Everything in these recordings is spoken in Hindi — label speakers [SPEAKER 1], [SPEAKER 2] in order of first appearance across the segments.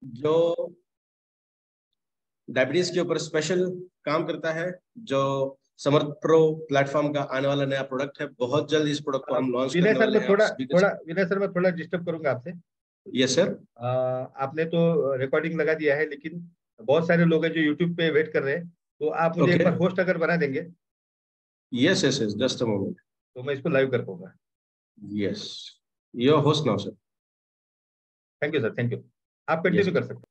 [SPEAKER 1] जो डायबिटीज के ऊपर स्पेशल काम करता है, जो समर्थ प्रो प्लेटफॉर्म का आने वाला नया प्रोडक्ट है। बहुत जल्द इस प्रोडक्ट को हम लॉन्च
[SPEAKER 2] विनय
[SPEAKER 1] करने
[SPEAKER 2] सर,
[SPEAKER 1] वाले
[SPEAKER 2] मैं
[SPEAKER 1] हैं, आप
[SPEAKER 2] थोड़ा
[SPEAKER 1] सभी के
[SPEAKER 2] थोड़ा
[SPEAKER 1] साथ।
[SPEAKER 2] विनय सर, मैं थोड़ा डिस्टर्ब करूंगा आपसे।
[SPEAKER 1] Yes sir.
[SPEAKER 2] आपने तो रिकॉर्डिंग लगा दिया है, लेकिन बहुत सारे लोग हैं जो यूट्यूब पे वेट कर रहे हैं। तो आप मुझे एक
[SPEAKER 1] ओके।
[SPEAKER 2] बार होस्ट अगर बना देंगे
[SPEAKER 1] yes yes yes, just a moment.
[SPEAKER 2] तो मैं इसको लाइव कर पाऊंगा।
[SPEAKER 1] Yes, your host now sir.
[SPEAKER 2] Thank you sir, thank you. आप
[SPEAKER 1] यस
[SPEAKER 2] कंटिन्यू कर सकते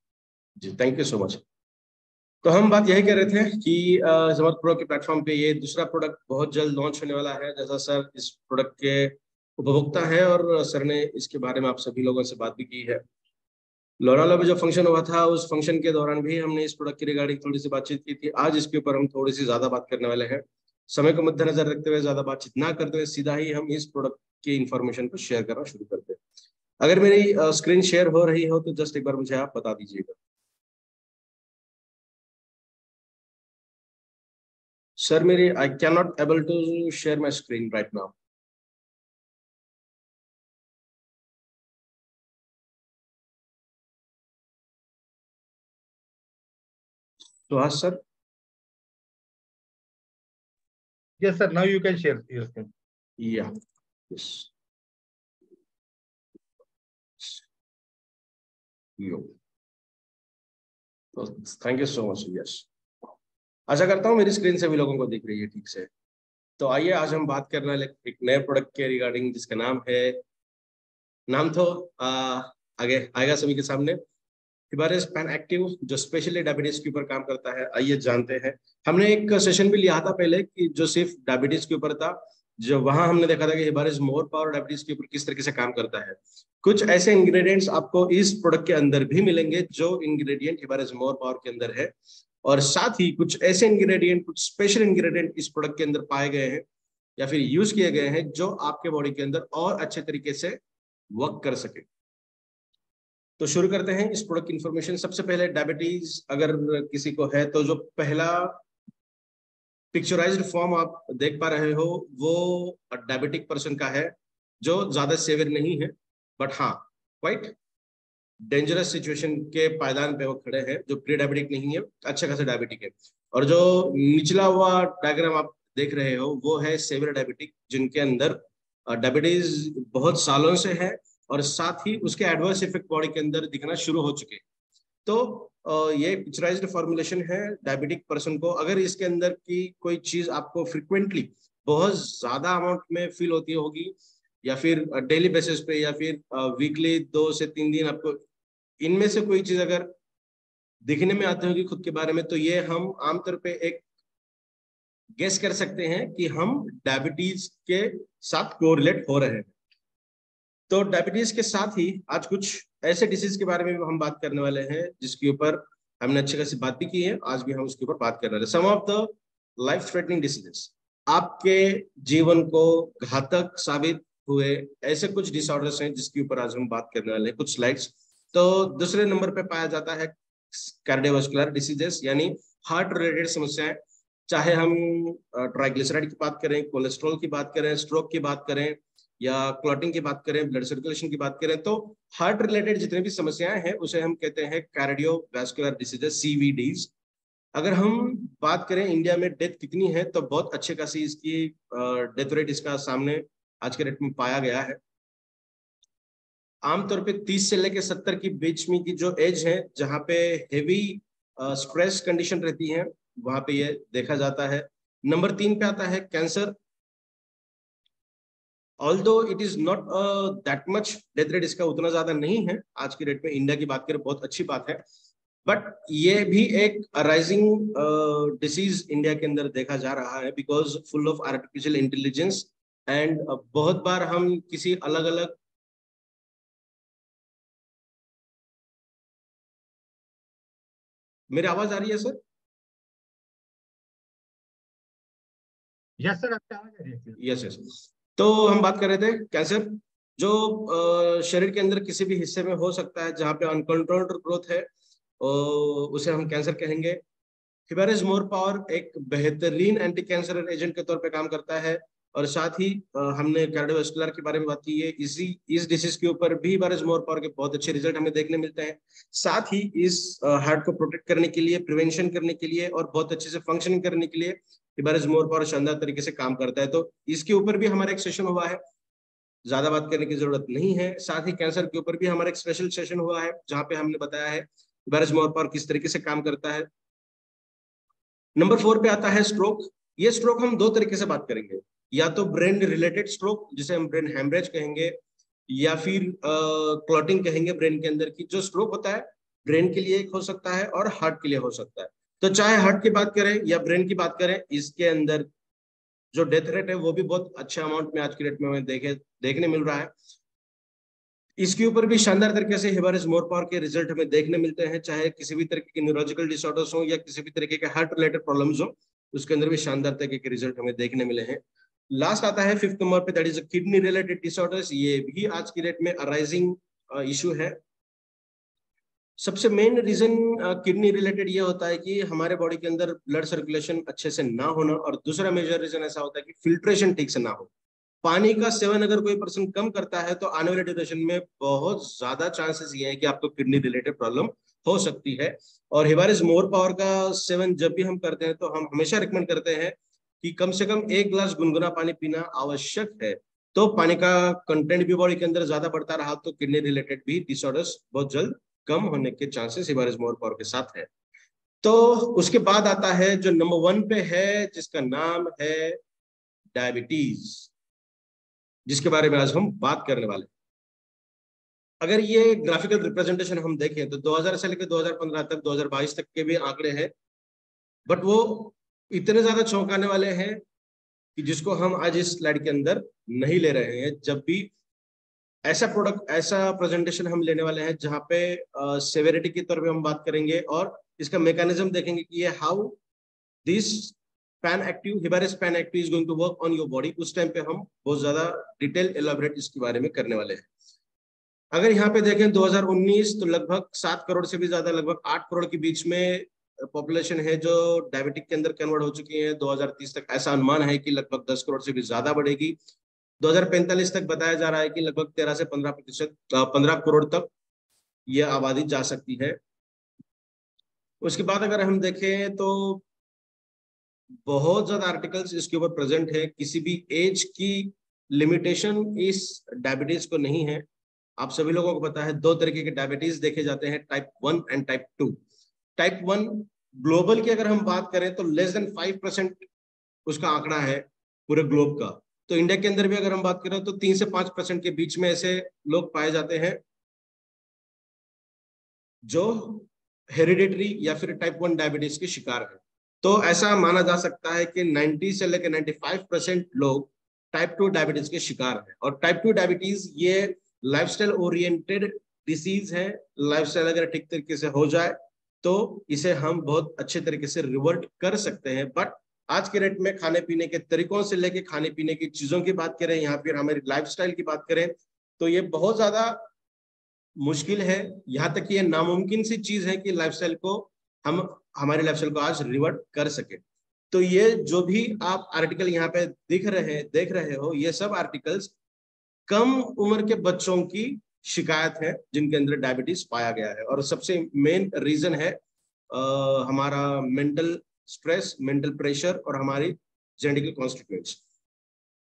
[SPEAKER 1] जी, थैंक यू सो मच। तो हम बात यही कर रहे थे कि समर्थ प्रो के प्लेटफॉर्म पे ये दूसरा प्रोडक्ट बहुत जल्द लॉन्च होने वाला है। जैसा सर इस प्रोडक्ट के उपभोक्ता है और सर ने इसके बारे में आप सभी लोगों से बात भी की है। लोनावाला में जो फंक्शन हुआ था, उस फंक्शन के दौरान भी हमने इस प्रोडक्ट की रिगार्डिंग थोड़ी सी बातचीत की थी। आज इसके ऊपर हम थोड़ी सी ज्यादा बात करने वाले हैं। समय को मद्देनजर रखते हुए, ज्यादा बातचीत ना करते हुए, सीधा ही हम इस प्रोडक्ट की इंफॉर्मेशन को शेयर करना शुरू करते हैं। अगर मेरी स्क्रीन शेयर हो रही हो तो जस्ट एक बार मुझे आप बता दीजिएगा। सर मेरी I can not able to share my screen right now. Suhas sir.
[SPEAKER 2] हैं। Yes sir, now you can share your screen.
[SPEAKER 1] या यस यू, तो thank you so much. Yes, आशा करता हूँ मेरी स्क्रीन से भी लोगों को दिख रही है ठीक से। तो आइए आज हम बात करने वाले एक नए प्रोडक्ट के रिगार्डिंग, जिसका नाम है, नाम तो आगे आएगा सभी के सामने, हिबारिस पैन एक्टिव, जो स्पेशली डायबिटीज के ऊपर काम करता है। आइए जानते हैं। हमने एक सेशन भी लिया था पहले कि जो सिर्फ डायबिटीज के ऊपर था, जो वहां हमने देखा था कि हिबारिस मोर पावर डायबिटीज के ऊपर किस तरीके से काम करता है। कुछ ऐसे इंग्रेडिएंट्स आपको इस प्रोडक्ट के अंदर भी मिलेंगे जो इंग्रेडिएंट हिबारिस मोर पावर के अंदर है, और साथ ही कुछ ऐसे इंग्रेडिएंट, कुछ स्पेशल इंग्रेडिएंट इस प्रोडक्ट के अंदर पाए गए हैं या फिर यूज किए गए हैं, जो आपके बॉडी के अंदर और अच्छे तरीके से वर्क कर सके। तो शुरू करते हैं इस प्रोडक्ट की इंफॉर्मेशन। सबसे पहले डायबिटीज अगर किसी को है तो जो पहला पिक्चराइज्ड फॉर्म आप देख पा रहे हो वो डायबिटिक पर्सन का है, जो ज्यादा सेवियर नहीं है, बट हाँ क्वाइट डेंजरस सिचुएशन के पायदान पे वो खड़े हैं। जो प्री डायबिटिक नहीं है, अच्छा खासा डायबिटिक है। और जो निचला हुआ डायग्राम आप देख रहे हो वो है सेवियर डायबिटिक, जिनके अंदर डायबिटीज बहुत सालों से है और साथ ही उसके एडवर्स इफेक्ट बॉडी के अंदर दिखना शुरू हो चुके हैं। तो ये पिक्चराइज्ड फॉर्मुलेशन है डायबिटिक पर्सन को। अगर इसके अंदर की कोई चीज आपको फ्रिक्वेंटली बहुत ज्यादा अमाउंट में फील होती होगी, या फिर डेली बेसिस पे, या फिर वीकली 2 से 3 दिन आपको इनमें से कोई चीज अगर दिखने में आती होगी खुद के बारे में, तो ये हम आमतौर पे एक गेस कर सकते हैं कि हम डायबिटीज के साथ कोरिलेट हो रहे हैं। तो डायबिटीज के साथ ही आज कुछ ऐसे डिसीज के बारे में भी हम बात करने वाले हैं, जिसके ऊपर हमने अच्छी खासी बात भी की है। आज भी हम उसके ऊपर बात करने वाले। Some of the life threatening diseases, आपके जीवन को घातक साबित हुए ऐसे कुछ डिसऑर्डर्स हैं जिसके ऊपर आज हम बात करने वाले हैं। कुछ स्लाइड्स। तो दूसरे नंबर पे पाया जाता है कार्डियोवास्कुलर डिसीजेस, यानी हार्ट रिलेटेड समस्याएं। चाहे हम ट्राइग्लिसराइड की बात करें, कोलेस्ट्रॉल की बात करें, स्ट्रोक की बात करें, या क्लॉटिंग की बात करें, ब्लड सर्कुलेशन की बात करें, तो हार्ट रिलेटेड जितने भी समस्याएं हैं उसे हम कहते हैं कार्डियोवास्कुलर डिसीजेस, सीवीडीज। अगर हम बात करें इंडिया में डेथ कितनी है, तो बहुत अच्छे खासी इसकी डेथ रेट इसका सामने आज के रेट में पाया गया है। आमतौर पे 30 से लेकर 70 की बीच में की जो एज है, जहाँ पे हेवी स्ट्रेस कंडीशन रहती है, वहां पे ये देखा जाता है। नंबर 3 पे आता है cancer. Although it is not that much, death rate इसका उतना ज्यादा नहीं है आज की डेट में। इंडिया की बात करें बहुत अच्छी बात है, बट ये भी एक राइजिंग डिसीज इंडिया के अंदर देखा जा रहा है, because full of artificial intelligence. And बहुत बार हम किसी अलग अलग, मेरी आवाज आ रही है सर?
[SPEAKER 2] यस सर, आपकी आवाज आ रही है।
[SPEAKER 1] Yes yes. तो हम बात कर रहे थे कैंसर, जो शरीर के अंदर किसी भी हिस्से में हो सकता है जहाँ पे अनकंट्रोल्ड ग्रोथ है, उसे हम कैंसर कहेंगे। हिबारिस मोर पावर एक बेहतरीन एंटी कैंसर एजेंट के तौर पे काम करता है, और साथ ही हमने कार्डियोवास्कुलर के बारे में बात की है। इस डिसीज के ऊपर भी हिबारिस मोर पावर के बहुत अच्छे रिजल्ट हमें देखने मिलते हैं। साथ ही इस हार्ट को प्रोटेक्ट करने के लिए, प्रिवेंशन करने के लिए और बहुत अच्छे से फंक्शनिंग करने के लिए हिबारिस मोर पावर शानदार तरीके से काम करता है। तो इसके ऊपर भी हमारा एक सेशन हुआ है, ज्यादा बात करने की जरूरत नहीं है। साथ ही कैंसर के ऊपर भी हमारा एक स्पेशल सेशन हुआ है जहां पे हमने बताया है हिबारिस मोर पावर किस तरीके से काम करता है। नंबर 4 पे आता है स्ट्रोक। ये स्ट्रोक हम दो तरीके से बात करेंगे, या तो ब्रेन रिलेटेड स्ट्रोक जिसे हम ब्रेन हेमरेज कहेंगे, या फिर क्लॉटिंग कहेंगे ब्रेन के अंदर की। जो स्ट्रोक होता है ब्रेन के लिए एक हो सकता है और हार्ट के लिए हो सकता है। तो चाहे हार्ट की बात करें या ब्रेन की बात करें, इसके अंदर जो डेथ रेट है वो भी बहुत अच्छे अमाउंट में आज की डेट में हमें देखने मिल रहा है। इसके ऊपर भी शानदार तरीके से हिबारिस मोर पावर के रिजल्ट हमें देखने मिलते हैं, चाहे किसी भी तरीके के न्यूरोलॉजिकल डिसऑर्डर्स हो या किसी भी तरीके के हार्ट रिलेटेड प्रॉब्लम्स हो, उसके अंदर भी शानदार तरीके के रिजल्ट हमें देखने मिले हैं। लास्ट आता है 5th नंबर पे, that is kidney related disorders. ये भी आज की डेट में अराइजिंग इशू है। सबसे मेन रीजन किडनी रिलेटेड ये होता है कि हमारे बॉडी के अंदर ब्लड सर्कुलेशन अच्छे से ना होना, और दूसरा मेजर रीजन ऐसा होता है कि फिल्ट्रेशन ठीक से ना हो। पानी का सेवन अगर कोई पर्सन कम करता है तो आने वाले ड्यूरेशन में बहुत ज्यादा चांसेस ये है कि आपको किडनी रिलेटेड प्रॉब्लम हो सकती है। और हिबारिस मोर पावर का सेवन जब भी हम करते हैं तो हम हमेशा रिकमेंड करते हैं कि कम से कम 1 गिलास गुनगुना पानी पीना आवश्यक है। तो पानी का कंटेंट भी बॉडी के अंदर ज्यादा बढ़ता रहा तो किडनी रिलेटेड भी डिसऑर्डर्स बहुत जल्द कम होने के चांसेस हिबारिस मोर पावर के साथ है। तो उसके बाद आता है जो नंबर 1 पे है, जिसका नाम है डायबिटीज, जिसके बारे में आज हम बात करने वाले हैं। अगर ये ग्राफिकल रिप्रेजेंटेशन हम देखें तो 2000 से लेकर 2015 तक, 2022 तक के भी आंकड़े हैं, बट वो इतने ज्यादा चौंकाने वाले हैं कि जिसको हम आज इस स्लाइड के अंदर नहीं ले रहे हैं। जब भी ऐसा प्रोडक्ट, ऐसा प्रेजेंटेशन हम लेने वाले हैं जहां पे सेवेरिटी के तौर पे हम बात करेंगे और इसका मैकेनिज्म देखेंगे कि ये how this Pan Active, Hibaris Pan Active is going to work on your body. उस टाइम पे हम बहुत ज्यादा डिटेल एलाबोरेट इसके बारे में करने वाले हैं। अगर यहाँ पे देखें 2019 तो लगभग 7 करोड़ से भी ज्यादा, लगभग 8 करोड़ के बीच में पॉपुलेशन है जो डायबिटिक के अंदर कन्वर्ट हो चुकी है। 2030 तक ऐसा अनुमान है कि लगभग 10 करोड़ से भी ज्यादा बढ़ेगी। 2045 तक बताया जा रहा है कि लगभग 13 से 15%, 15 करोड़ तक ये आबादी जा सकती है। उसके बाद अगर हम देखें तो बहुत ज्यादा आर्टिकल्स इसके ऊपर प्रेजेंट है। किसी भी एज की लिमिटेशन इस डायबिटीज को नहीं है। आप सभी लोगों को पता है 2 तरीके के डायबिटीज देखे जाते हैं, type 1 and type 2। Type 1 global की अगर हम बात करें तो लेस देन 5% उसका आंकड़ा है पूरे ग्लोब का। तो इंडिया के अंदर भी अगर हम बात करें तो 3 से 5% के बीच में ऐसे लोग पाए जाते हैं जो हेरिडेटरी या फिर टाइप 1 डायबिटीज के शिकार है। तो ऐसा माना जा सकता है कि 90 से लेकर 95% लोग टाइप 2 डायबिटीज के शिकार हैं। और टाइप 2 डायबिटीज ये लाइफस्टाइल ओरिएंटेड डिसीज है। लाइफस्टाइल अगर ठीक तरीके से हो जाए तो इसे हम बहुत अच्छे तरीके से रिवर्ट कर सकते हैं। बट आज के डेट में खाने पीने के तरीकों से लेके खाने पीने की चीजों की बात करें या फिर हमारी लाइफस्टाइल की बात करें तो ये बहुत ज्यादा मुश्किल है, यहाँ तक कि ये नामुमकिन सी चीज है कि लाइफस्टाइल को हम हमारे लाइफस्टाइल को आज रिवर्ट कर सके। तो ये जो भी आप आर्टिकल यहाँ पे देख रहे हो, ये सब आर्टिकल्स कम उम्र के बच्चों की शिकायत है जिनके अंदर डायबिटीज पाया गया है। और सबसे मेन रीजन है हमारा मेंटल स्ट्रेस, मेंटल प्रेशर और हमारी जेनेटिकल कॉन्स्टिट्यूएंट्स।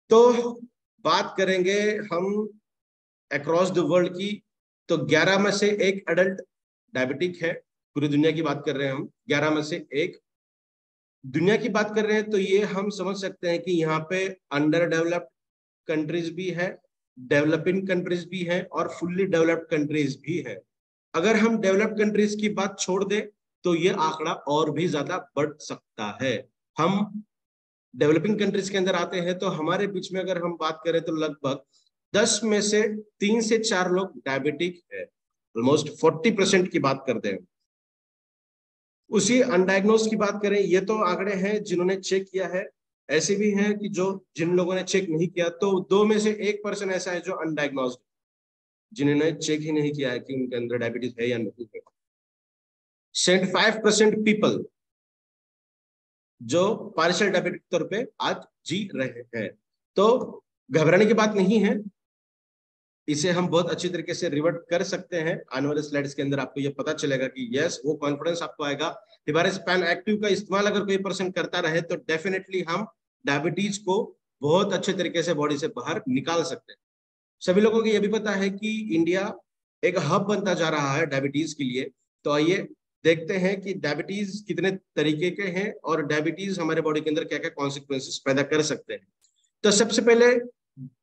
[SPEAKER 1] तो बात करेंगे हम अक्रॉस द वर्ल्ड की, तो 11 में से 1 एडल्ट डायबिटिक है। पूरी दुनिया की बात कर रहे हैं हम, 11 में से 1 दुनिया की बात कर रहे हैं। तो ये हम समझ सकते हैं कि यहाँ पे अंडर डेवलप्ड कंट्रीज भी है, डेवलपिंग कंट्रीज भी है और फुल्ली डेवलप्ड कंट्रीज भी है। अगर हम डेवलप्ड कंट्रीज की बात छोड़ दें तो ये आंकड़ा और भी ज्यादा बढ़ सकता है। हम डेवलपिंग कंट्रीज के अंदर आते हैं तो हमारे बीच में अगर हम बात करें तो लगभग 10 में से 3 से 4 लोग डायबिटिक है। ऑलमोस्ट 40% की बात करते हैं। उसी अनडायग्नोज की बात करें, ये तो आंकड़े हैं जिन्होंने चेक किया है। ऐसे भी हैं कि जो जिन लोगों ने चेक नहीं किया, तो 2 में से 1% ऐसा है जो अनडायग्नोज, जिन्होंने चेक ही नहीं किया है कि उनके अंदर डायबिटीज है या नहीं है। 75% पीपल जो पार्शियल डायबिटिक तौर पे आज जी रहे हैं। तो घबराने की बात नहीं है, इसे हम बहुत अच्छी तरीके से रिवर्ट कर सकते हैं। आने वाले स्लाइड्स के अंदर आपको ये पता चलेगा कि यस, वो कॉन्फिडेंस आपको आएगा। हिबारेस पैन एक्टिव का इस्तेमाल अगर कोई पर्सन करता रहे तो डेफिनेटली हम डायबिटीज को बहुत अच्छे तरीके से बॉडी से बाहर निकाल सकते हैं। सभी लोगों को यह भी पता है कि इंडिया एक हब बनता जा रहा है डायबिटीज के लिए। तो आइए देखते हैं कि डायबिटीज कितने तरीके के हैं और डायबिटीज हमारे बॉडी के अंदर क्या क्या कॉन्सिक्वेंसेस पैदा कर सकते हैं। तो सबसे पहले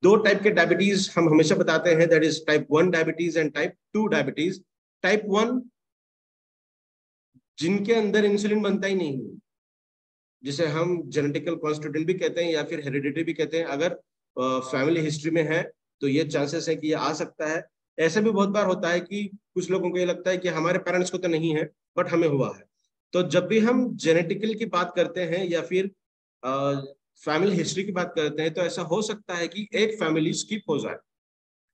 [SPEAKER 1] दो टाइप के डायबिटीज हम हमेशा बताते हैं, that is type 1 diabetes and type 2 diabetes. Type 1 जिनके अंदर इंसुलिन बनता ही नहीं है, जिसे हम जेनेटिकल कॉन्स्टिट्यूएंट भी कहते हैं या फिर हेरिडिटरी भी कहते हैं। अगर फैमिली हिस्ट्री में है तो ये चांसेस है कि ये आ सकता है। ऐसा भी बहुत बार होता है कि कुछ लोगों को ये लगता है कि हमारे पेरेंट्स को तो नहीं है बट हमें हुआ है। तो जब भी हम जेनेटिकल की बात करते हैं या फिर फैमिली हिस्ट्री की बात करते हैं तो ऐसा हो सकता है कि एक फैमिली स्किप हो जाए।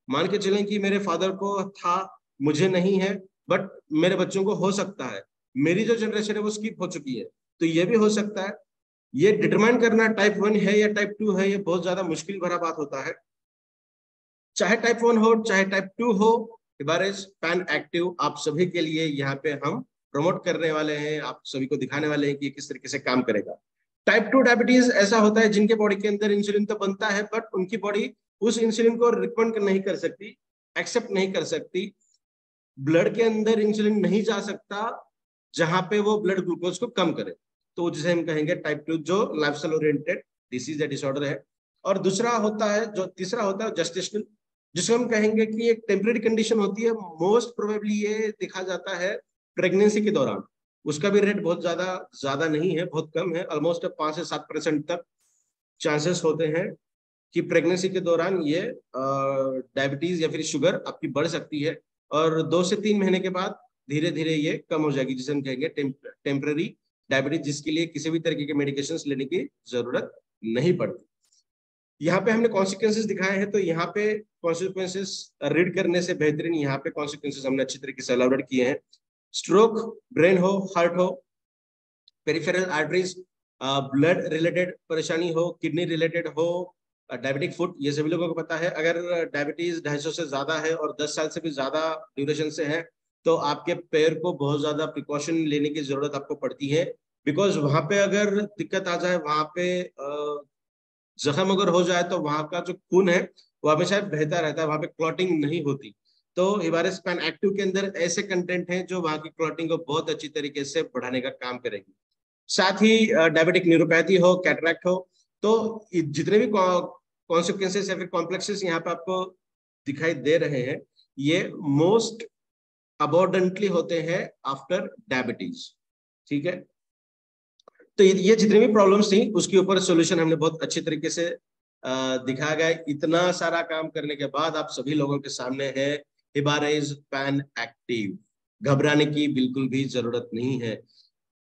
[SPEAKER 1] मान के चलें कि मेरे फादर को था, मुझे नहीं है, बट मेरे बच्चों को हो सकता है। मेरी जो जनरेशन है वो स्किप हो चुकी है, तो ये भी हो सकता है। ये डिटरमाइन करना टाइप 1 है या टाइप 2 है, ये बहुत ज्यादा मुश्किल भरा बात होता है। चाहे टाइप 1 हो चाहे टाइप 2 हो, हिबारेस पैन एक्टिव आप सभी के लिए यहाँ पे हम प्रमोट करने वाले हैं, आप सभी को दिखाने वाले हैं कि ये किस तरीके से काम करेगा। टाइप 2 डायबिटीज ऐसा होता है जिनके बॉडी के अंदर इंसुलिन तो बनता है बट उनकी बॉडी उस इंसुलिन को रिकमेंड नहीं कर सकती, एक्सेप्ट नहीं कर सकती। ब्लड के अंदर इंसुलिन नहीं जा सकता जहां पे वो ब्लड ग्लूकोज को कम करे, तो जिसे हम कहेंगे टाइप 2, जो लाइफस्टाइल ओरिएंटेड डिसीज या डिसऑर्डर है। और दूसरा होता है, जो तीसरा होता है जेस्टेशनल, जिसको हम कहेंगे कि एक टेम्परेरी कंडीशन होती है। मोस्ट प्रोबेबली ये देखा जाता है प्रेगनेंसी के दौरान। उसका भी रेट बहुत ज्यादा नहीं है, बहुत कम है। ऑलमोस्ट 5 से 7% तक चांसेस होते हैं कि प्रेगनेंसी के दौरान ये डायबिटीज या फिर शुगर आपकी बढ़ सकती है, और 2 से 3 महीने के बाद धीरे धीरे ये कम हो जाएगी, जिसे हम कहेंगे टेम्पररी डायबिटीज, जिसके लिए किसी भी तरीके के मेडिकेशंस लेने की जरूरत नहीं पड़ती। यहाँ पे हमने कॉन्सिक्वेंसेस दिखाए हैं, तो यहाँ पे कॉन्सिक्वेंसेस रीड करने से बेहतरीन यहाँ पे कॉन्सिक्वेंसेस हमने अच्छी तरीके से एलाबोरेट किए हैं। स्ट्रोक, ब्रेन हो, हार्ट हो, पेरिफेरल आर्टरीज, ब्लड रिलेटेड परेशानी हो, किडनी रिलेटेड हो, डायबिटिक फुट, ये सभी लोगों को पता है। अगर डायबिटीज 250 से ज्यादा है और 10 साल से भी ज्यादा ड्यूरेशन से है तो आपके पैर को बहुत ज्यादा प्रिकॉशन लेने की जरूरत आपको पड़ती है, बिकॉज वहां पे अगर दिक्कत आ जाए, वहां पे जख्म अगर हो जाए तो वहां का जो खून है वो हमेशा बहता रहता है, वहां पे क्लॉटिंग नहीं होती। तो हिबारेस पैन एक्टिव के अंदर ऐसे कंटेंट हैं जो वहां की क्लॉटिंग को बहुत अच्छी तरीके से बढ़ाने का काम करेगी। साथ ही डायबिटिक न्यूरोपैथी हो, कैटरैक्ट हो, तो जितने भी कॉन्सिक्वेंसेस या फिर कॉम्प्लेक्सेस यहाँ पे आपको दिखाई दे रहे हैं, ये मोस्ट अबोर्डेंटली होते हैं आफ्टर डायबिटीज। ठीक है, तो ये जितनी भी प्रॉब्लम्स थी उसके ऊपर सॉल्यूशन हमने बहुत अच्छे तरीके से दिखाया गया। इतना सारा काम करने के बाद आप सभी लोगों के सामने है हिबारेस पैन एक्टिव। घबराने की बिल्कुल भी जरूरत नहीं है।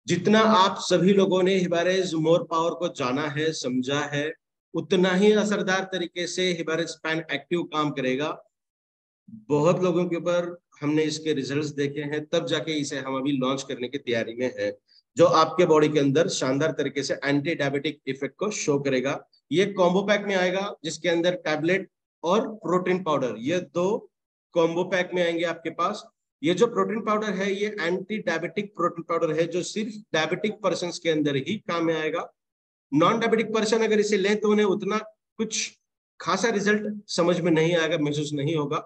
[SPEAKER 1] जितना आप सभी लोगों ने हिबारेस मोर पावर को जाना है, समझा है, उतना ही असरदार तरीके से हिबारेस पैन एक्टिव काम करेगा। बहुत लोगों के ऊपर हमने इसके रिजल्ट्स देखे हैं, तब जाके इसे हम अभी लॉन्च करने की तैयारी में है, जो आपके बॉडी के अंदर शानदार तरीके से एंटी डायबिटिक इफेक्ट को शो करेगा। ये कॉम्बो पैक में आएगा जिसके अंदर टैबलेट और प्रोटीन पाउडर, ये 2 कॉम्बो पैक में आएंगे आपके पास। ये जो प्रोटीन पाउडर है ये एंटी डायबिटिक प्रोटीन पाउडर है, जो सिर्फ डायबिटिक पर्सन के अंदर ही काम में आएगा। नॉन डायबिटिक पर्सन अगर इसे लें तो उन्हें उतना कुछ खासा रिजल्ट समझ में नहीं आएगा, महसूस नहीं होगा,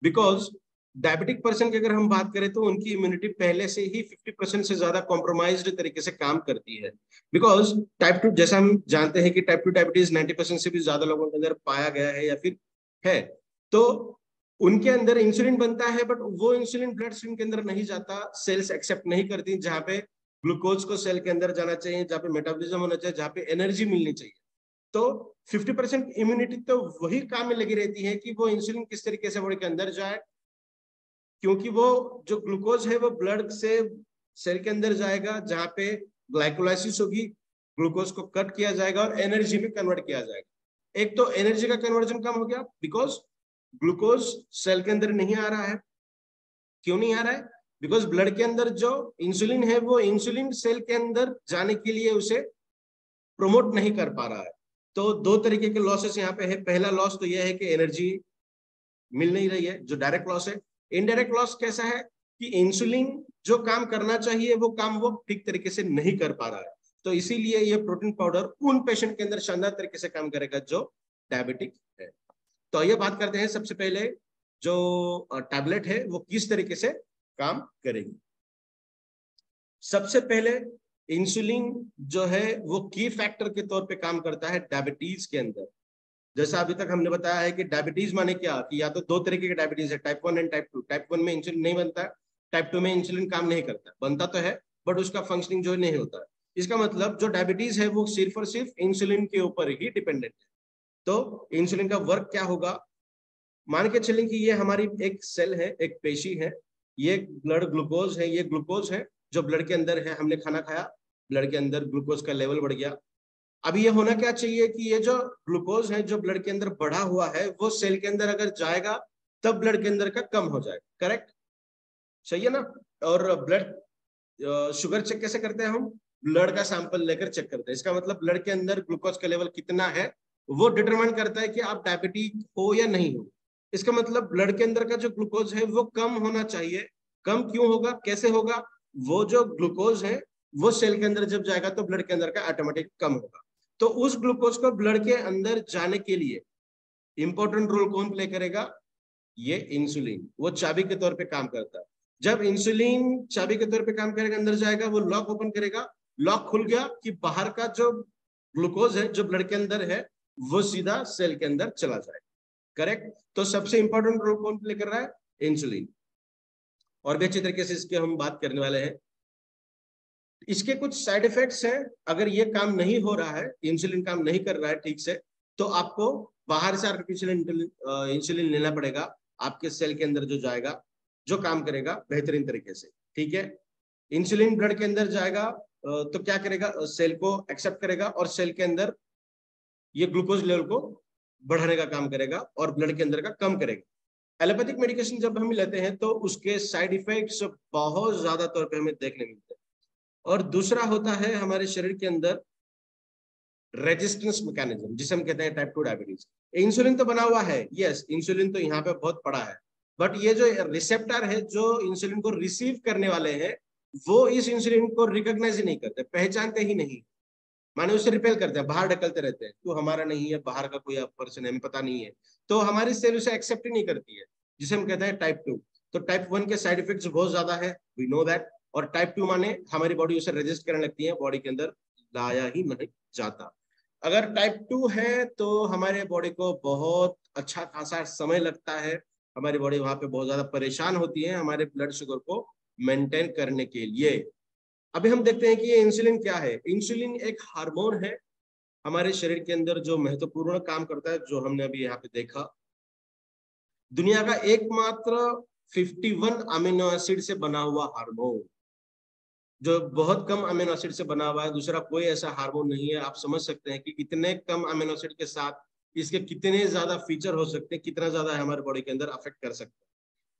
[SPEAKER 1] बिकॉज डायबिटिक पर्सन की अगर हम बात करें तो उनकी इम्यूनिटी पहले से ही 50% से ज्यादा कॉम्प्रोमाइज्ड तरीके से काम करती है। बिकॉज टाइप 2, जैसा हम जानते हैं कि टाइप 2 डायबिटीज 90% से भी ज्यादा लोगों के अंदर पाया गया है या फिर है, तो उनके अंदर इंसुलिन बनता है बट वो इंसुलिन ब्लड स्ट्रीम के अंदर नहीं जाता, सेल्स एक्सेप्ट नहीं करती, जहां पे ग्लूकोज को सेल के अंदर जाना चाहिए, जहां पे मेटाबॉलिज्म होना चाहिए, जहां पे एनर्जी मिलनी चाहिए। तो 50% इम्यूनिटी तो वही काम में लगी रहती है कि वो इंसुलिन किस तरीके से बॉडी के अंदर जाए, क्योंकि वो जो ग्लूकोज है वो ब्लड से सेल के अंदर जाएगा, जहां पे ग्लाइकोलाइसिस होगी, ग्लूकोज को कट किया जाएगा और एनर्जी में कन्वर्ट किया जाएगा। एक तो एनर्जी का कन्वर्जन कम हो गया बिकॉज ग्लूकोज सेल के अंदर नहीं आ रहा है। क्यों नहीं आ रहा है? बिकॉज ब्लड के अंदर जो इंसुलिन है वो इंसुलिन सेल के अंदर जाने के लिए उसे प्रमोट नहीं कर पा रहा है। तो दो तरीके के लॉसेस यहाँ पे है। पहला लॉस तो यह है कि एनर्जी मिल नहीं रही है, जो डायरेक्ट लॉस है। इनडायरेक्ट लॉस कैसा है कि इंसुलिन जो काम करना चाहिए वो काम वो ठीक तरीके से नहीं कर पा रहा है। तो इसीलिए ये प्रोटीन पाउडर उन पेशेंट के अंदर शानदार तरीके से काम करेगा जो डायबिटिक है। तो ये बात करते हैं सबसे पहले जो टैबलेट है वो किस तरीके से काम करेगी। सबसे पहले इंसुलिन जो है वो की फैक्टर के तौर पे काम करता है डायबिटीज के अंदर। जैसा अभी तक हमने बताया है कि डायबिटीज माने क्या, कि या तो दो तरीके के डायबिटीज है, टाइप 1 एंड टाइप 2। टाइप 1 में इंसुलिन नहीं बनता है, टाइप 2 में इंसुलिन काम नहीं करता, बनता तो है बट उसका फंक्शनिंग जो नहीं होता है। इसका मतलब जो डायबिटीज है वो सिर्फ और सिर्फ इंसुलिन के ऊपर ही डिपेंडेंट है। तो इंसुलिन का वर्क क्या होगा, मान के चलें कि ये हमारी एक सेल है, एक पेशी है, ये ब्लड ग्लूकोज है, ये ग्लूकोज है जो ब्लड के अंदर है। हमने खाना खाया, ब्लड के अंदर ग्लूकोज का लेवल बढ़ गया। अब ये होना क्या चाहिए कि ये जो ग्लूकोज है जो ब्लड के अंदर बढ़ा हुआ है वो सेल के अंदर अगर जाएगा तब ब्लड के अंदर का कम हो जाएगा, करेक्ट, सही है ना। और ब्लड शुगर चेक कैसे करते हैं हम, ब्लड का सैंपल लेकर चेक करते हैं। इसका मतलब ब्लड के अंदर ग्लूकोज का लेवल कितना है वो डिटरमाइन करता है कि आप डायबिटिक हो या नहीं हो। इसका मतलब ब्लड के अंदर का जो ग्लूकोज है वो कम होना चाहिए। कम क्यों होगा, कैसे होगा, वो जो ग्लूकोज है वो सेल के अंदर जब जाएगा तो ब्लड के अंदर का ऑटोमेटिक कम होगा। तो उस ग्लूकोज को ब्लड के अंदर जाने के लिए इंपॉर्टेंट रोल कौन प्ले करेगा, ये इंसुलिन, वो चाबी के तौर पे काम करता है। जब इंसुलिन चाबी के तौर पे काम करेगा, अंदर जाएगा, वो लॉक ओपन करेगा, लॉक खुल गया कि बाहर का जो ग्लूकोज है जो ब्लड के अंदर है वो सीधा सेल के अंदर चला जाएगा, करेक्ट। तो सबसे इंपॉर्टेंट रोल कौन प्ले कर रहा है, इंसुलिन। और भी अच्छे तरीके से इसके हम बात करने वाले हैं। इसके कुछ साइड इफेक्ट्स हैं, अगर ये काम नहीं हो रहा है, इंसुलिन काम नहीं कर रहा है ठीक से, तो आपको बाहर से आर्टिफिशियल इंसुलिन लेना पड़ेगा। आपके सेल के अंदर जो जाएगा, जो काम करेगा बेहतरीन तरीके से, ठीक है। इंसुलिन ब्लड के अंदर जाएगा तो क्या करेगा, सेल को एक्सेप्ट करेगा और सेल के अंदर ये ग्लूकोज लेवल को बढ़ाने का काम करेगा और ब्लड के अंदर का कम करेगा। एलोपैथिक मेडिकेशन जब हम लेते हैं तो उसके साइड इफेक्ट्स बहुत ज्यादा तौर पे हमें देखने मिलते हैं। और दूसरा होता है हमारे शरीर के अंदर रेजिस्टेंस मैकेनिज्म, जिसे हम कहते हैं टाइप 2 डायबिटीज। इंसुलिन तो बना हुआ है, यस, इंसुलिन तो यहाँ पे बहुत पड़ा है, बट ये जो रिसेप्टर है जो इंसुलिन को रिसीव करने वाले हैं वो इस इंसुलिन को रिकॉग्नाइज ही नहीं करते, पहचानते ही नहीं, माने उसे रिपेल करते हैं, बाहर ढकलते रहते हैं, तो हमारा नहीं है, बाहर का कोई पर्सन है, हमें पता नहीं है, तो हमारी सेल उसे एक्सेप्ट ही नहीं करती है, जिसे हम कहते हैं टाइप 2। तो टाइप 1 के साइड इफेक्ट्स बहुत ज्यादा है, वी नो दैट। और टाइप 2 माने हमारी बॉडी उसे रेजिस्ट करने लगती है, बॉडी के अंदर लाया ही नहीं जाता। अगर टाइप 2 है तो हमारे बॉडी को बहुत अच्छा खासा समय लगता है, हमारी बॉडी वहां पे बहुत ज्यादा परेशान होती है हमारे ब्लड शुगर को मेंटेन करने के लिए। अभी हम देखते हैं कि ये इंसुलिन क्या है। इंसुलिन एक हार्मोन है हमारे शरीर के अंदर जो महत्वपूर्ण काम करता है, जो हमने अभी यहाँ पे देखा। दुनिया का एकमात्र 51 अमीनो एसिड से बना हुआ हार्मोन, जो बहुत कम अमीनो एसिड से बना हुआ है, दूसरा कोई ऐसा हार्मोन नहीं है। आप समझ सकते हैं कि कितने कम अमीनो एसिड के साथ इसके कितने ज्यादा फीचर हो सकते हैं, कितना ज्यादा हमारे बॉडी के अंदर अफेक्ट कर सकते हैं।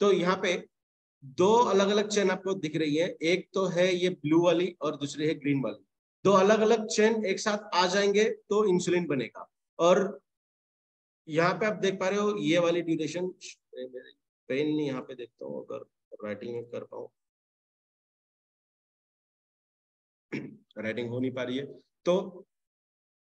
[SPEAKER 1] तो यहाँ पे दो अलग अलग चेन आपको दिख रही है, एक तो है ये ब्लू वाली और दूसरी है ग्रीन वाली। दो अलग अलग चेन एक साथ आ जाएंगे तो इंसुलिन बनेगा। और यहाँ पे आप देख पा रहे हो ये वाली ड्यूरेशन, पेन नहीं, यहाँ पे देखता हूँ अगर राइटिंग में कर पाऊँ, राइटिंग हो नहीं पा रही है। तो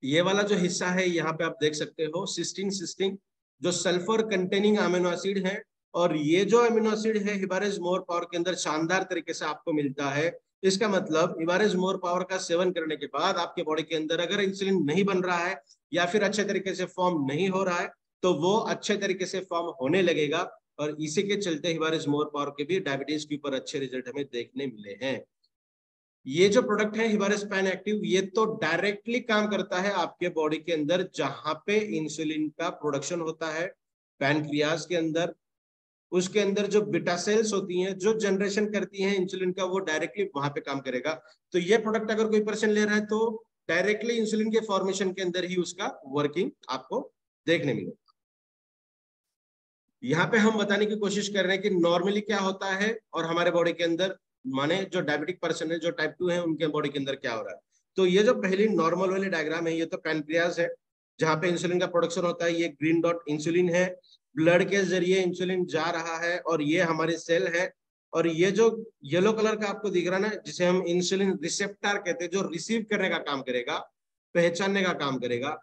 [SPEAKER 1] ये वाला जो हिस्सा है यहाँ पे आप देख सकते हो सिस्टीन, सिस्टीन जो सल्फर कंटेनिंग अमीनो एसिड है, और ये जो अमीनो एसिड है हिबारेज मोर पावर के अंदर शानदार तरीके से आपको मिलता है। इसका मतलब हिबारेज मोर पावर का सेवन करने के बाद आपके बॉडी के अंदर अगर इंसुलिन नहीं बन रहा है या फिर अच्छे तरीके से फॉर्म नहीं हो रहा है तो वो अच्छे तरीके से फॉर्म होने लगेगा। और इसी के चलते हिबारेज मोर पावर के भी डायबिटीज के ऊपर अच्छे रिजल्ट हमें देखने मिले हैं। ये जो प्रोडक्ट है हिबारेज पैन एक्टिव, ये तो डायरेक्टली काम करता है आपके बॉडी के अंदर जहां पे इंसुलिन का प्रोडक्शन होता है, पैनक्रियाज के अंदर। उसके अंदर जो बीटा सेल्स होती हैं जो जनरेशन करती हैं इंसुलिन का, वो डायरेक्टली वहां पे काम करेगा। तो ये प्रोडक्ट अगर कोई पर्सन ले रहा है तो डायरेक्टली इंसुलिन के फॉर्मेशन के अंदर ही उसका वर्किंग आपको देखने मिलेगा। यहाँ पे हम बताने की कोशिश कर रहे हैं कि नॉर्मली क्या होता है और हमारे बॉडी के अंदर, माने जो डायबिटिक पर्सन है, जो टाइप 2 है, उनके बॉडी के अंदर क्या हो रहा है। तो ये जो पहली नॉर्मल वाली डायग्राम है ये तो पैनक्रियाज है, जहां पे इंसुलिन का प्रोडक्शन होता है, ये ग्रीन डॉट इंसुलिन है, ब्लड के जरिए इंसुलिन जा रहा है और ये हमारे सेल है। और ये जो येलो कलर का आपको दिख रहा है ना, जिसे हम इंसुलिन रिसेप्टर कहते हैं, जो रिसीव करने का काम करेगा, पहचानने का काम करेगा।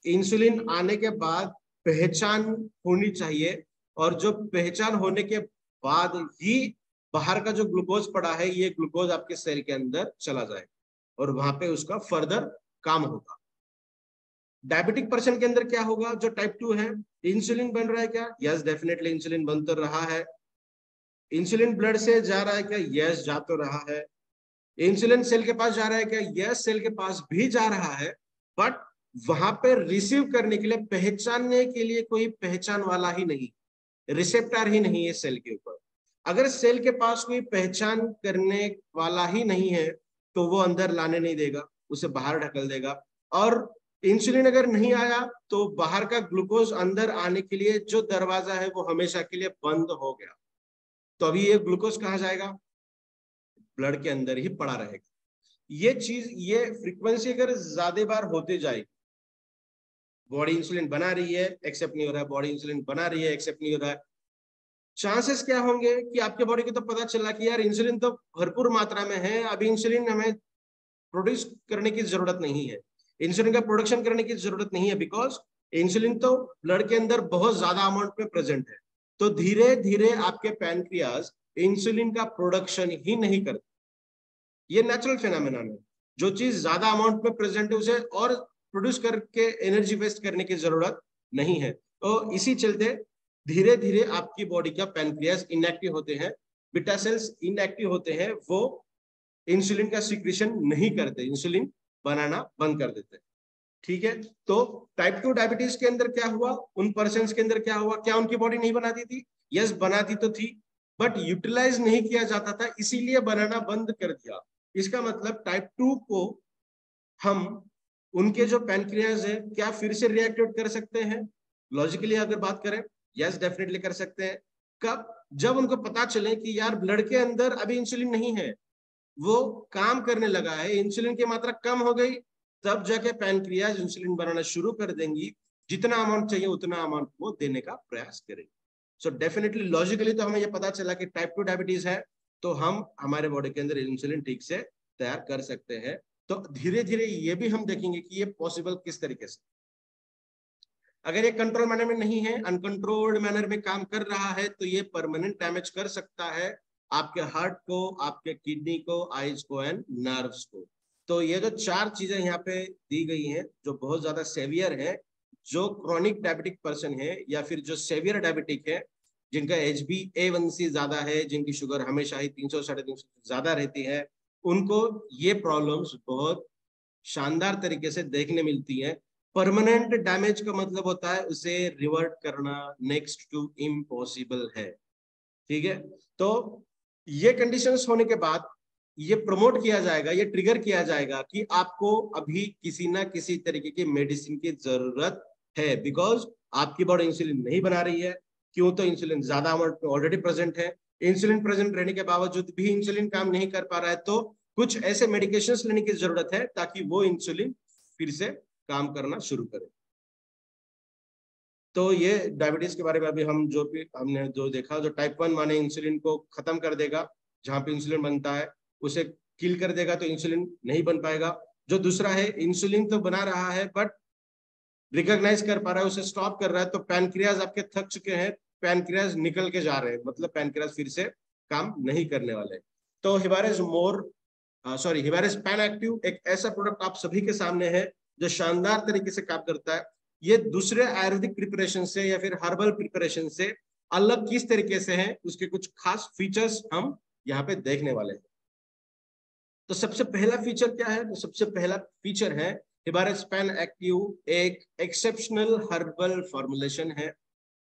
[SPEAKER 1] इंसुलिन आने के बाद पहचान होनी चाहिए, और जो पहचान होने के बाद ही बाहर का जो ग्लूकोज पड़ा है, ये ग्लूकोज आपके सेल के अंदर चला जाए और वहां पे उसका फर्दर काम होगा। डायबिटिक पर्सन के अंदर क्या होगा, जो टाइप 2 है, इंसुलिन बन रहा है क्या? यस, डेफिनेटली इंसुलिन बन तो रहा है। इंसुलिन ब्लड से जा रहा है क्या? यस, जा तो रहा है। इंसुलिन सेल के पास जा रहा है क्या? यस, सेल के पास भी जा रहा है। बट वहां पे रिसीव करने के लिए, पहचानने के लिए कोई पहचान वाला ही नहीं, रिसेप्टर ही नहीं है सेल के ऊपर। अगर सेल के पास कोई पहचान करने वाला ही नहीं है तो वो अंदर लाने नहीं देगा, उसे बाहर ढकल देगा। और इंसुलिन अगर नहीं आया तो बाहर का ग्लूकोज अंदर आने के लिए जो दरवाजा है वो हमेशा के लिए बंद हो गया। तो अभी ये ग्लूकोज कहाँ जाएगा? ब्लड के अंदर ही पड़ा रहेगा। ये चीज, ये फ्रीक्वेंसी अगर ज्यादा बार होते जाएगी, बॉडी इंसुलिन बना रही है, एक्सेप्ट नहीं हो रहा है, बॉडी इंसुलिन बना रही है, एक्सेप्ट नहीं हो रहा है, चांसेस क्या होंगे कि आपके बॉडी को तो पता चला कि यार इंसुलिन तो भरपूर मात्रा में है, अभी इंसुलिन हमें प्रोड्यूस करने की जरूरत नहीं है, इंसुलिन का प्रोडक्शन करने की जरूरत नहीं है, बिकॉज इंसुलिन तो ब्लड के अंदर बहुत ज्यादा अमाउंट में प्रेजेंट है। तो धीरे धीरे आपके पैनक्रियाज इंसुलिन का प्रोडक्शन ही नहीं करते। ये नेचुरल फिनोमेनन है। जो चीज ज्यादा अमाउंट में प्रेजेंट है उसे और प्रोड्यूस करके एनर्जी वेस्ट करने की जरूरत नहीं है। तो इसी चलते धीरे धीरे आपकी बॉडी का पैनक्रियाज इनएक्टिव होते हैं, बीटा सेल्स इनएक्टिव होते हैं, वो इंसुलिन का सिक्रीशन नहीं करते, इंसुलिन बनाना बंद कर देते हैं। ठीक है, तो टाइप 2 डायबिटीज के अंदर क्या हुआ, उन पर्सन के अंदर क्या हुआ, क्या उनकी बॉडी नहीं बनाती थी? यस, बनाती तो थी, बट यूटिलाइज नहीं किया जाता था, इसीलिए बनाना बंद कर दिया। इसका मतलब टाइप 2 को हम उनके जो पैनक्रियाज है क्या फिर से रिएक्टिवेट कर सकते हैं? लॉजिकली अगर बात करें, यस डेफिनेटली कर सकते हैं। कब? जब उनको पता चले कि यार ब्लड के अंदर अभी इंसुलिन नहीं है, वो काम करने लगा है, इंसुलिन की मात्रा कम हो गई, तब जाके पैनक्रियाज इंसुलिन बनाना शुरू कर देंगी। जितना अमाउंट चाहिए उतना अमाउंट वो देने का प्रयास करेंगे। सो डेफिनेटली लॉजिकली तो हमें ये पता चला कि टाइप 2 डायबिटीज है, तो हम हमारे बॉडी के अंदर इंसुलिन ठीक से तैयार कर सकते हैं। तो धीरे धीरे ये भी हम देखेंगे कि ये पॉसिबल किस तरीके से। अगर ये कंट्रोल मैनर में नहीं है, अनकंट्रोल्ड मैनर में काम कर रहा है, तो ये परमानेंट डैमेज कर सकता है आपके हार्ट को, आपके किडनी को, आईज को एंड नर्व्स को। तो ये जो 4 चीजें यहाँ पे दी गई हैं जो बहुत ज्यादा सेवियर है, जो क्रॉनिक डायबिटिक पर्सन है या फिर जो सेवियर डायबिटिक है, जिनका HbA1c ज्यादा है, जिनकी शुगर हमेशा ही 300 350 ज्यादा रहती है, उनको ये प्रॉब्लम्स बहुत शानदार तरीके से देखने मिलती है। परमानेंट डैमेज का मतलब होता है उसे रिवर्ट करना नेक्स्ट टू इम्पॉसिबल है। ठीक है, तो ये कंडीशंस होने के बाद ये प्रमोट किया जाएगा, ये ट्रिगर किया जाएगा कि आपको अभी किसी ना किसी तरीके की मेडिसिन की जरूरत है, बिकॉज आपकी बॉडी इंसुलिन नहीं बना रही है। क्यों? तो इंसुलिन ज्यादा अमाउंट में ऑलरेडी प्रेजेंट है। इंसुलिन प्रेजेंट रहने के बावजूद भी इंसुलिन काम नहीं कर पा रहा है, तो कुछ ऐसे मेडिकेशंस लेने की जरूरत है ताकि वो इंसुलिन फिर से काम करना शुरू करे। तो ये डायबिटीज के बारे में अभी हम जो भी हमने जो देखा, जो टाइप 1 माने इंसुलिन को खत्म कर देगा, जहां पे इंसुलिन बनता है उसे किल कर देगा, तो इंसुलिन नहीं बन पाएगा। जो दूसरा है, इंसुलिन तो बना रहा है बट रिकॉग्नाइज कर पा रहा है, उसे स्टॉप कर रहा है, तो पैनक्रियाज आपके थक चुके हैं, पैनक्रियाज निकल के जा रहे हैं, मतलब पैनक्रियाज फिर से काम नहीं करने वाले। तो हिबारेज हिबारेज पैन एक्टिव एक ऐसा प्रोडक्ट आप सभी के सामने है जो शानदार तरीके से काम करता है। ये दूसरे आयुर्वेदिक प्रिपरेशन से या फिर हर्बल प्रिपरेशन से अलग किस तरीके से है, उसके कुछ खास फीचर्स हम यहाँ पे देखने वाले हैं। तो सबसे पहला फीचर क्या है? तो सबसे पहला फीचर है हिबारेज पैन एक्टिव एक एक्सेप्शनल हर्बल फॉर्मुलेशन है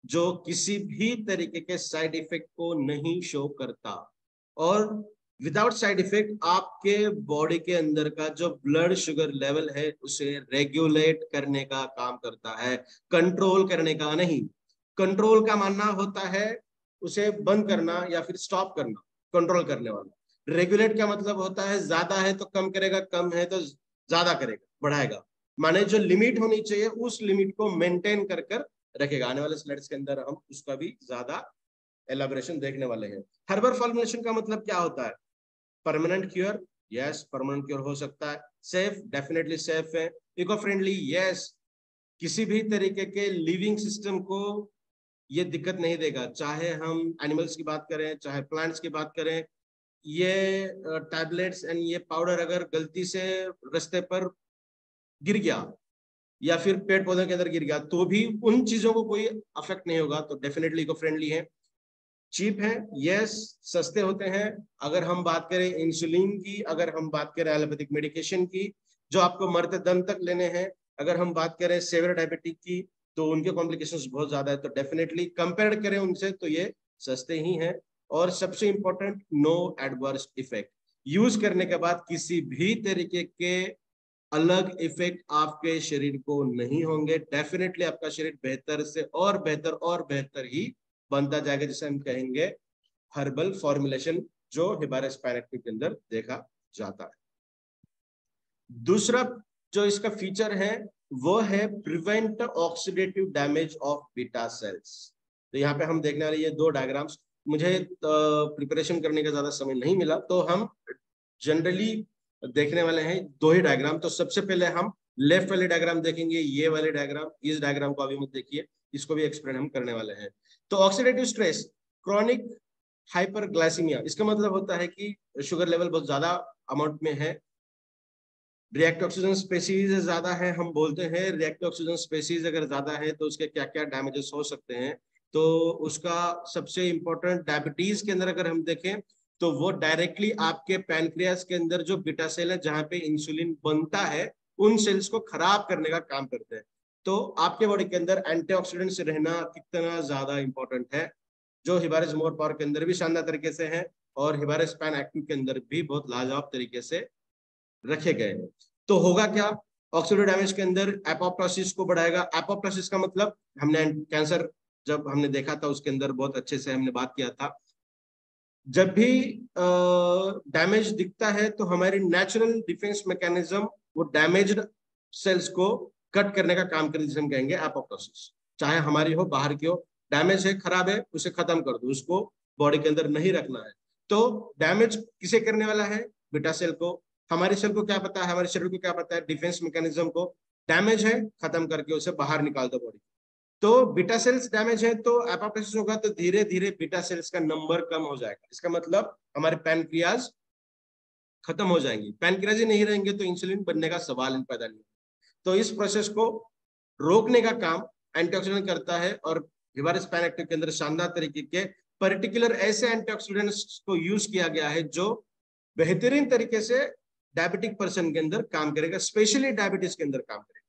[SPEAKER 1] जो किसी भी तरीके के साइड इफेक्ट को नहीं शो करता, और विदाउट साइड इफेक्ट आपके बॉडी के अंदर का जो ब्लड शुगर लेवल है उसे रेगुलेट करने का काम करता है, कंट्रोल करने का नहीं। कंट्रोल का मानना होता है उसे बंद करना या फिर स्टॉप करना, कंट्रोल करने वाला। रेगुलेट का मतलब होता है ज्यादा है तो कम करेगा, कम है तो ज्यादा करेगा, बढ़ाएगा। माने जो लिमिट होनी चाहिए उस लिमिट को मेंटेन कर कर रखेगा। आने वाले स्लाइड्स के अंदर हम उसका भी ज्यादा एलाबोरेशन देखने वाले हैं। हर्बल फॉर्मुलेशन का मतलब क्या होता है? Permanent cure, yes permanent cure हो सकता है। सेफ, डेफिनेटली सेफ है। इको फ्रेंडली, यस किसी भी तरीके के लिविंग सिस्टम को ये दिक्कत नहीं देगा, चाहे हम एनिमल्स की बात करें चाहे प्लांट्स की बात करें। ये टैबलेट्स एंड ये पाउडर अगर गलती से रास्ते पर गिर गया या फिर पेड़ पौधों के अंदर गिर गया तो भी उन चीजों को कोई अफेक्ट नहीं होगा। तो डेफिनेटली इको फ्रेंडली है। चीप है, यस सस्ते होते हैं। अगर हम बात करें इंसुलिन की, अगर हम बात करें एलोपैथिक मेडिकेशन की जो आपको मरते दम तक लेने हैं, अगर हम बात करें सेवियर डायबिटिक की तो उनके कॉम्प्लिकेशंस बहुत ज्यादा है। तो डेफिनेटली कंपेयर करें उनसे तो ये सस्ते ही हैं। और सबसे important, no adverse effect. Use करने के बाद किसी भी तरीके के अलग इफेक्ट आपके शरीर को नहीं होंगे। डेफिनेटली आपका शरीर बेहतर से और बेहतर ही बनता जाएगा, जिसे हम कहेंगे हर्बल फॉर्मुलेशन, जो हिबारिस पायरेक्टिव के अंदर देखा जाता है। दूसरा जो इसका फीचर है वो है prevent oxidative damage of beta cells. तो यहाँ पे हम देखने वाले ये दो डायग्राम्स, मुझे प्रिपरेशन करने का ज्यादा समय नहीं मिला तो हम जनरली देखने वाले हैं दो ही डायग्राम। तो सबसे पहले हम लेफ्ट वाले डायग्राम देखेंगे, ये वाले डायग्राम। इस डायग्राम को अभी मत देखिए, इसको भी एक्सप्लेन हम करने वाले हैं। तो ऑक्सीडेटिव स्ट्रेस, क्रॉनिक हाइपरग्लाइसीमिया, इसका मतलब होता है कि शुगर लेवल बहुत ज्यादा अमाउंट में है। रिएक्टिव ऑक्सीजन स्पेसीज ज्यादा है, हम बोलते हैं रिएक्टिव ऑक्सीजन स्पेसीज अगर ज्यादा है तो उसके क्या क्या डैमेजेस हो सकते हैं। तो उसका सबसे इंपॉर्टेंट डायबिटीज के अंदर अगर हम देखें तो वो डायरेक्टली आपके पैनक्रियास के अंदर जो बीटा सेल है जहां पे इंसुलिन बनता है उन सेल्स को खराब करने का काम करते हैं। तो आपके बॉडी के अंदर एंटीऑक्सीडेंट्स रहना कितना ज्यादा इंपॉर्टेंट है, जो हिबारिस मोर पावर के अंदर भी शानदार तरीके से है और हिबारिस पैन एक्टिव के अंदर भी बहुत लाजवाब तरीके से रखे गए। तो होगा क्या, ऑक्सीडेटिव डैमेज के अंदर एपोप्टोसिस को बढ़ाएगा। एपोप्टोसिस का मतलब हमने कैंसर जब हमने देखा था उसके अंदर बहुत अच्छे से हमने बात किया था। जब भी डैमेज दिखता है तो हमारी नेचुरल डिफेंस मैकेनिज्म वो डैमेज्ड सेल्स को कट करने का काम करती है, जिसे हम कहेंगे एपोप्टोसिस। चाहे हमारी हो बाहर की हो, डैमेज है खराब है उसे खत्म कर दो, उसको बॉडी के अंदर नहीं रखना है। तो डैमेज किसे करने वाला है? बीटा सेल को। हमारी सेल को क्या पता है, हमारे शरीर को क्या पता है? डिफेंस मैकेनिज्म को डैमेज है खत्म करके उसे बाहर निकाल दो बॉडी। तो बीटा सेल्स डैमेज है तो एपोप्टोसिस होगा तो धीरे धीरे बीटा सेल्स का नंबर कम हो जाएगा। इसका मतलब हमारे पैनक्रियाज खत्म हो जाएंगी। पैनक्रियाज ही नहीं रहेंगे तो इंसुलिन बनने का सवाल ही पैदा नहीं। तो इस प्रोसेस को रोकने का काम एंटीऑक्सीडेंट करता है और हिबारिस पैन एक्टिव के अंदर शानदार तरीके के पर्टिकुलर ऐसे एंटीऑक्सीडेंट्स को यूज किया गया है जो बेहतरीन तरीके से डायबिटिक पर्सन के अंदर काम करेगा, स्पेशली डायबिटीज के अंदर काम करेगा।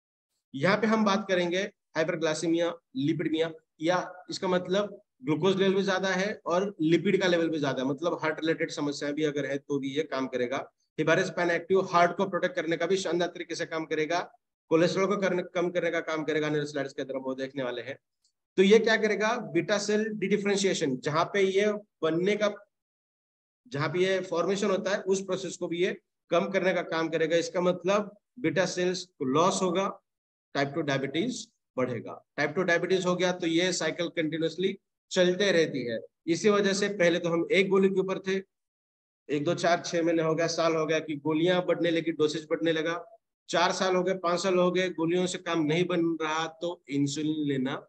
[SPEAKER 1] यहाँ पे हम बात करेंगे हाइपरग्लाइसीमिया, लिपिडमिया, या इसका मतलब ग्लूकोज लेवल भी ज्यादा है और लिपिड का लेवल भी ज्यादा है, मतलब हार्ट रिलेटेड समस्याएं भी अगर है तो भी ये काम करेगा। हिबारिस पैन एक्टिव हार्ट को प्रोटेक्ट करने का भी शानदार तरीके से काम करेगा, कोलेस्ट्रॉल को कम करने का काम करेगा। स्लाइड्स के अंदर हम वो देखने वाले हैं। तो ये क्या करेगा? बीटा सेल डिफरेंशिएशन, जहां पे ये बनने का, जहां पे ये फॉर्मेशन होता है उस प्रोसेस को भी ये कम करने का काम करेगा। इसका मतलब बीटा सेल्स को लॉस होगा, टाइप 2 डायबिटीज बढ़ेगा। टाइप 2 डायबिटीज हो गया तो ये साइकिल कंटिन्यूसली चलते रहती है। इसी वजह से पहले तो हम एक गोली के ऊपर थे, 1 2 4 6 महीने हो गया, साल हो गया कि गोलियां बढ़ने लगी, डोसेज बढ़ने लगा। 4 साल हो गए, 5 साल हो गए, गोलियों से काम नहीं बन रहा तो इंसुलिन लेना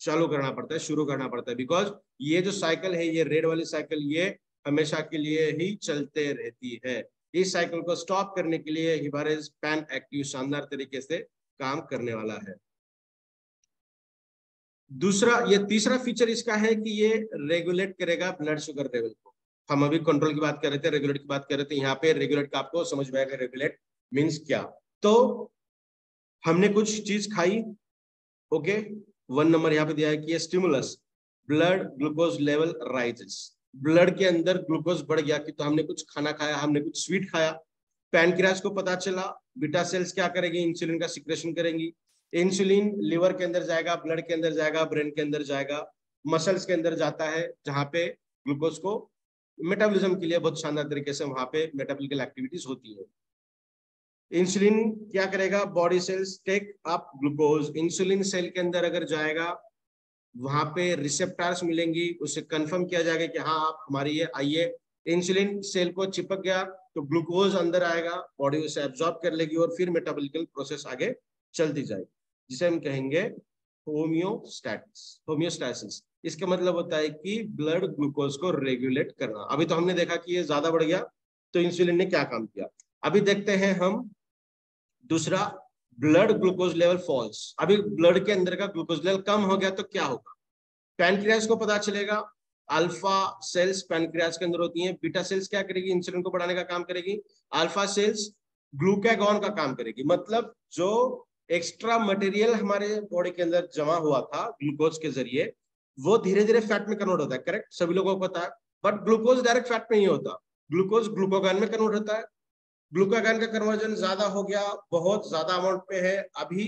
[SPEAKER 1] चालू करना पड़ता है, शुरू करना पड़ता है। बिकॉज ये जो साइकिल है, ये रेड वाली साइकिल, ये हमेशा के लिए ही चलते रहती है। इस साइकिल को स्टॉप करने के लिए हिबारिस पैन एक्टिव शानदार तरीके से काम करने वाला है। दूसरा, ये तीसरा फीचर इसका है कि ये रेगुलेट करेगा ब्लड शुगर लेवल को। हम अभी कंट्रोल की बात कर रहे थे, रेगुलेट की बात कर रहे थे, यहाँ पे रेगुलेट का आपको समझ में आएगा रेगुलेट मीन्स क्या। तो हमने कुछ चीज खाई, ओके, 1 नंबर यहाँ पे दिया है कि stimulus, blood glucose level rises. Blood के अंदर ग्लूकोज बढ़ गया कि तो हमने कुछ खाना खाया, हमने कुछ स्वीट खाया, पैनक्रियाज को पता चला, बीटा सेल्स क्या करेंगी? इंसुलिन का सिक्रेशन करेंगी। इंसुलिन लिवर के अंदर जाएगा, ब्लड के अंदर जाएगा, ब्रेन के अंदर जाएगा, मसल्स के अंदर जाता है जहां पे ग्लूकोज को मेटाबॉलिज्म के लिए बहुत शानदार तरीके से वहां पे मेटाबॉलिकल एक्टिविटीज होती है। इंसुलिन क्या करेगा, body cells take up glucose, insulin cell के अंदर अगर जाएगा वहां पे रिसेप्टर्स मिलेंगी, उससे कंफर्म किया जाएगा कि हाँ आप हमारी ये आइए, इंसुलिन सेल को चिपक गया तो ग्लूकोज अंदर आएगा, बॉडी उसे एब्जॉर्ब कर लेगी और फिर मेटाबॉलिकल प्रोसेस आगे चलती जाएगी, जिसे हम कहेंगे होमियोस्टैसिस। इसका मतलब होता है कि ब्लड ग्लूकोज को रेगुलेट करना। अभी तो हमने देखा कि ये ज्यादा बढ़ गया तो इंसुलिन ने क्या काम किया। अभी देखते हैं हम दूसरा, ब्लड ग्लूकोज लेवल फॉल्स। अभी ब्लड के अंदर का ग्लूकोज लेवल कम हो गया तो क्या होगा, पैनक्रियास को पता चलेगा, अल्फा सेल्स पैनक्रियास के अंदर होती हैं, बीटा सेल्स क्या करेगी, इंसुलिन को बढ़ाने का काम करेगी, अल्फा सेल्स ग्लूकागॉन का काम करेगी। मतलब जो एक्स्ट्रा मटेरियल हमारे बॉडी के अंदर जमा हुआ था ग्लूकोज के जरिए, वो धीरे धीरे फैट में कन्वर्ट होता है, करेक्ट, सभी लोगों को पता है। बट ग्लूकोज डायरेक्ट फैट में नहीं होता, ग्लूकोज ग्लूकागॉन में कन्वर्ट होता है। ग्लूकागॉन का कन्वर्जन ज्यादा हो गया, बहुत ज्यादा अमाउंट पे है, अभी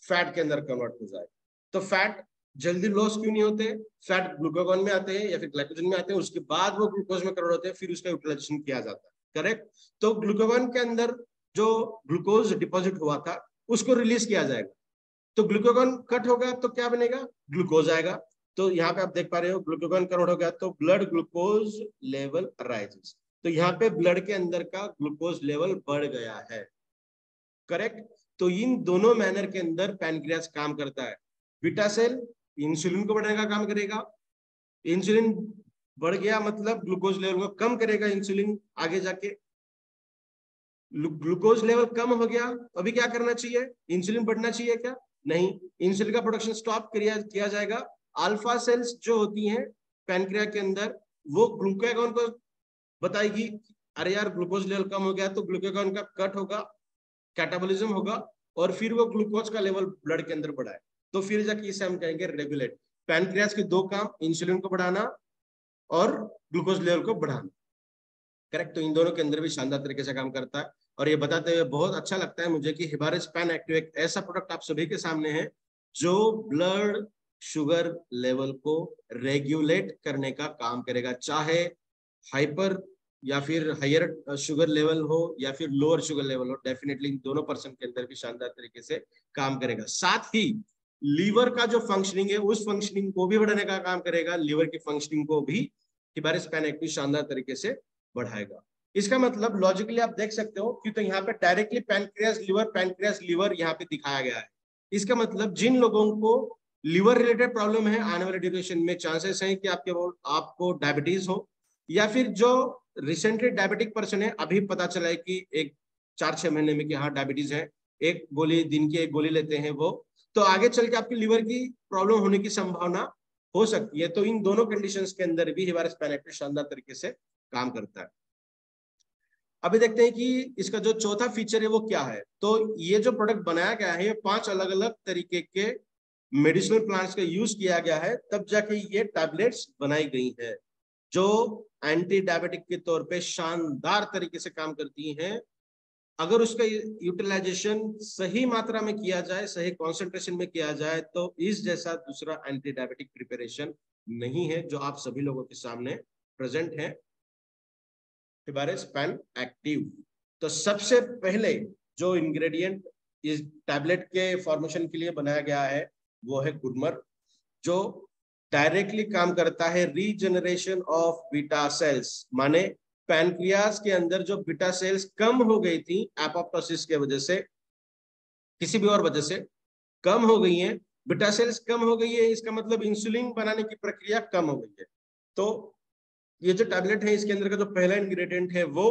[SPEAKER 1] फैट के अंदर कन्वर्ट हो जाए। तो फैट जल्दी लॉस क्यों नहीं होते, फैट ग्लूकागॉन में आते हैं या फिर ग्लाइकोजन में आते हैं, उसके बाद वो ग्लूकोज में कन्वर्ट होते हैं, फिर उसका यूटिलाइजेशन किया जाता है, करेक्ट। तो ग्लूकागॉन के अंदर जो ग्लूकोज डिपॉजिट हुआ था उसको रिलीज किया जाएगा, तो ग्लूकागॉन कट होगा तो क्या बनेगा, ग्लूकोज आएगा। तो यहाँ पे आप देख पा रहे हो ग्लूकागॉन कन्वर्ट हो गया तो ब्लड ग्लूकोज लेवल राइजेस, तो यहाँ पे ब्लड के अंदर का ग्लूकोज लेवल बढ़ गया है, करेक्ट। तो इन दोनों मैनर के अंदर पैनक्रियास काम करता है। बीटा सेल इंसुलिन को बढ़ाने का काम करेगा, इंसुलिन बढ़ गया मतलब ग्लूकोज लेवल को कम करेगा इंसुलिन, आगे जाके ग्लूकोज लेवल कम हो गया तो अभी क्या करना चाहिए, इंसुलिन बढ़ना चाहिए क्या, नहीं, इंसुलिन का प्रोडक्शन स्टॉप किया जाएगा। अल्फा सेल्स जो होती हैं पैनक्रिया के अंदर, वो ग्लूकागॉन को बताएगी अरे यार ग्लूकोज लेवल कम हो गया, तो ग्लूकागॉन का कट होगा, कैटाबॉलिज्म होगा, और फिर वो ग्लूकोज का लेवल ब्लड के अंदर बढ़ाए, तो फिर जाके इसे हम कहेंगे रेगुलेट। पैनक्रियास के दो काम, इंसुलिन को बढ़ाना और ग्लूकोज लेवल को बढ़ाना, करेक्ट। तो इन दोनों के अंदर भी शानदार तरीके से काम करता है। और ये बताते हुए बहुत अच्छा लगता है मुझे कि हिबारिस पैन एक्टिव एक ऐसा प्रोडक्ट आप सभी के सामने है जो ब्लड शुगर लेवल को रेगुलेट करने का काम करेगा, चाहे हाइपर या फिर हायर शुगर लेवल हो या फिर लोअर शुगर लेवल हो, डेफिनेटली इन दोनों पर्सन के अंदर भी शानदार तरीके से काम करेगा। साथ ही लीवर का जो फंक्शनिंग है उस फंक्शनिंग को भी बढ़ाने का काम करेगा, लीवर की फंक्शनिंग को भी हिबारिस पैन एक्टिव शानदार तरीके से बढ़ाएगा। इसका मतलब लॉजिकली आप देख सकते हो कि तो यहाँ पे डायरेक्टली पैनक्रियास लीवर यहाँ पे दिखाया गया है। इसका मतलब जिन लोगों को लीवर रिलेटेड प्रॉब्लम है, आने वाले ड्यूरेशन में चांसेस हैं कि आपको डायबिटीज हो, या फिर जो रिसेंटली डायबिटिक पर्सन है, अभी पता चला है कि एक 4-6 महीने में कि हाँ डायबिटीज है, एक गोली दिन की एक गोली लेते हैं वो, तो आगे चल के आपकी लीवर की प्रॉब्लम होने की संभावना हो सकती है। तो इन दोनों कंडीशंस के अंदर भी हिबारिस पैन एक्टिव शानदार तरीके से काम करता है। अभी देखते हैं कि इसका जो चौथा फीचर है वो क्या है। तो ये जो प्रोडक्ट बनाया गया है, ये 5 अलग अलग तरीके के मेडिसिनल प्लांट्स का यूज किया गया है, तब जाके ये टैबलेट्स बनाई गई है जो एंटी डायबिटिक के तौर पे शानदार तरीके से काम करती हैं। अगर उसका यूटिलाइजेशन सही मात्रा में किया जाए, सही कॉन्सेंट्रेशन में किया जाए, तो इस जैसा दूसरा एंटी डायबिटिक प्रिपरेशन नहीं है जो आप सभी लोगों के सामने प्रेजेंट है हिबारिस पैन एक्टिव। तो सबसे पहले जो इंग्रेडिएंट इस टैबलेट के फॉर्मेशन के लिए बनाया गया है वो है गुडमर, जो डायरेक्टली काम करता है रीजनरेशन ऑफ बीटा सेल्स, माने पैनक्रियास के अंदर जो बीटा सेल्स कम हो गई थी एपोप्टोसिस के वजह से, किसी भी और वजह से कम हो गई हैं, बीटा सेल्स कम हो गई है, इसका मतलब इंसुलिन बनाने की प्रक्रिया कम हो गई है। तो ये जो टैबलेट है इसके अंदर का जो पहला इंग्रेडिएंट है वो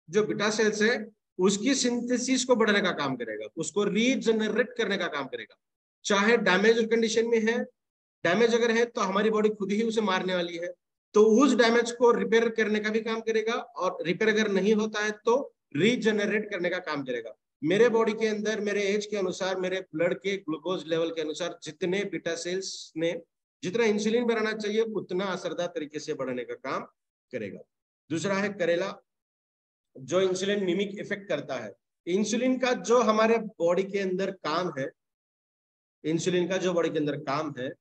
[SPEAKER 1] जो बीटा सेल्स है उसकी सिंथेसिस को बढ़ाने का काम करेगा, उसको रीजनरेट करने का काम करेगा। चाहे डैमेज कंडीशन में है, डैमेज अगर है तो हमारी बॉडी खुद ही उसे मारने वाली है, तो उस डैमेज को रिपेयर करने का भी काम करेगा, और रिपेयर अगर नहीं होता है तो रीजनरेट करने का काम करेगा। मेरे बॉडी के अंदर मेरे एज के अनुसार, मेरे ब्लड के ग्लूकोज लेवल के अनुसार जितने बीटा सेल्स ने जितना इंसुलिन बनाना चाहिए उतना असरदार तरीके से बढ़ाने का काम करेगा। दूसरा है करेला, जो इंसुलिन मिमिक इफेक्ट करता है। इंसुलिन का जो हमारे बॉडी के अंदर काम है, इंसुलिन का जो बॉडी के अंदर काम है,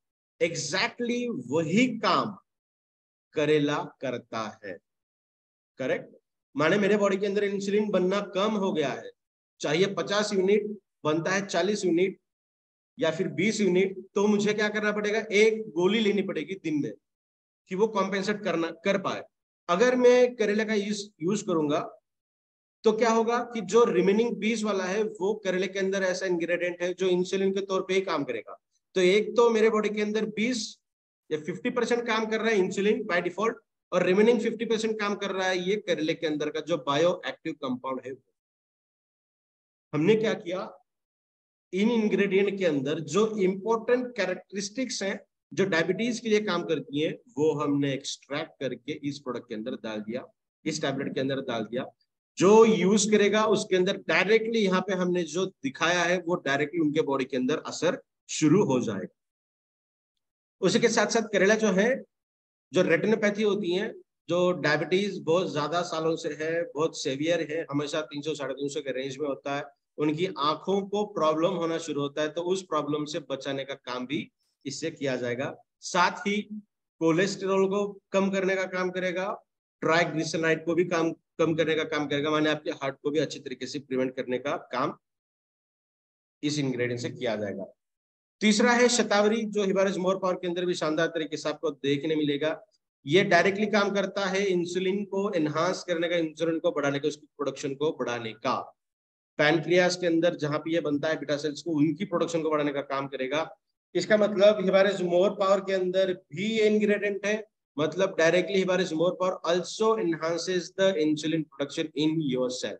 [SPEAKER 1] एग्जैक्टली वही काम करेला करता है, करेक्ट। माने मेरे बॉडी के अंदर इंसुलिन बनना कम हो गया है, चाहिए 50 यूनिट बनता है 40 यूनिट या फिर 20 यूनिट, तो मुझे क्या करना पड़ेगा, एक गोली लेनी पड़ेगी दिन में कि वो कॉम्पेंसेट कर पाए। अगर मैं करेला का यूज करूंगा तो क्या होगा कि जो रिमेनिंग 20 वाला है वो करेले के अंदर ऐसा इंग्रेडिएंट है जो इंसुलिन के तौर पे ही काम करेगा। तो एक तो मेरे बॉडी के अंदर 20 या 50% काम कर रहा है इंसुलिन बाय डिफॉल्ट, और रिमेनिंग 50% काम कर रहा है ये करेले के अंदर का जो बायो एक्टिव कंपाउंड है। हमने क्या किया, इन इंग्रेडिएंट के अंदर जो इंपॉर्टेंट कैरेक्टरिस्टिक्स हैं जो डायबिटीज के लिए काम करती हैं, वो हमने एक्सट्रैक्ट करके इस प्रोडक्ट के अंदर डाल दिया, इस टैबलेट के अंदर डाल दिया। जो यूज करेगा उसके अंदर डायरेक्टली यहाँ पे हमने जो दिखाया है वो डायरेक्टली उनके बॉडी के अंदर असर शुरू हो जाएगा। उसी के साथ साथ करेला जो है, जो रेटिनोपैथी होती है, जो डायबिटीज बहुत ज्यादा सालों से है, बहुत सेवियर है, हमेशा 300-350 के रेंज में होता है, उनकी आंखों को प्रॉब्लम होना शुरू होता है, तो उस प्रॉब्लम से बचाने का काम भी इससे किया जाएगा। साथ ही कोलेस्टेरॉल को कम करने का काम करेगा, ट्राइग्लिसराइड को भी कम करने का काम करेगा, माने आपके हार्ट को भी अच्छी तरीके से प्रिवेंट करने का काम इस इंग्रेडिएंट से किया जाएगा। तीसरा है शतावरी, जो हिबारिस मोर पावर के अंदर भी शानदार तरीके से आपको देखने मिलेगा। ये डायरेक्टली काम करता है इंसुलिन को एनहांस करने का, इंसुलिन को बढ़ाने का, उसकी प्रोडक्शन को बढ़ाने का। पैनक्रियास के अंदर जहां पे ये बनता है बीटा सेल्स को, उनकी प्रोडक्शन को बढ़ाने का काम करेगा। इसका मतलब हिबारिस मोर पावर के अंदर भी ये इंग्रेडिएंट है, मतलब directly Hibaris More Power also enhances the insulin production in your cell.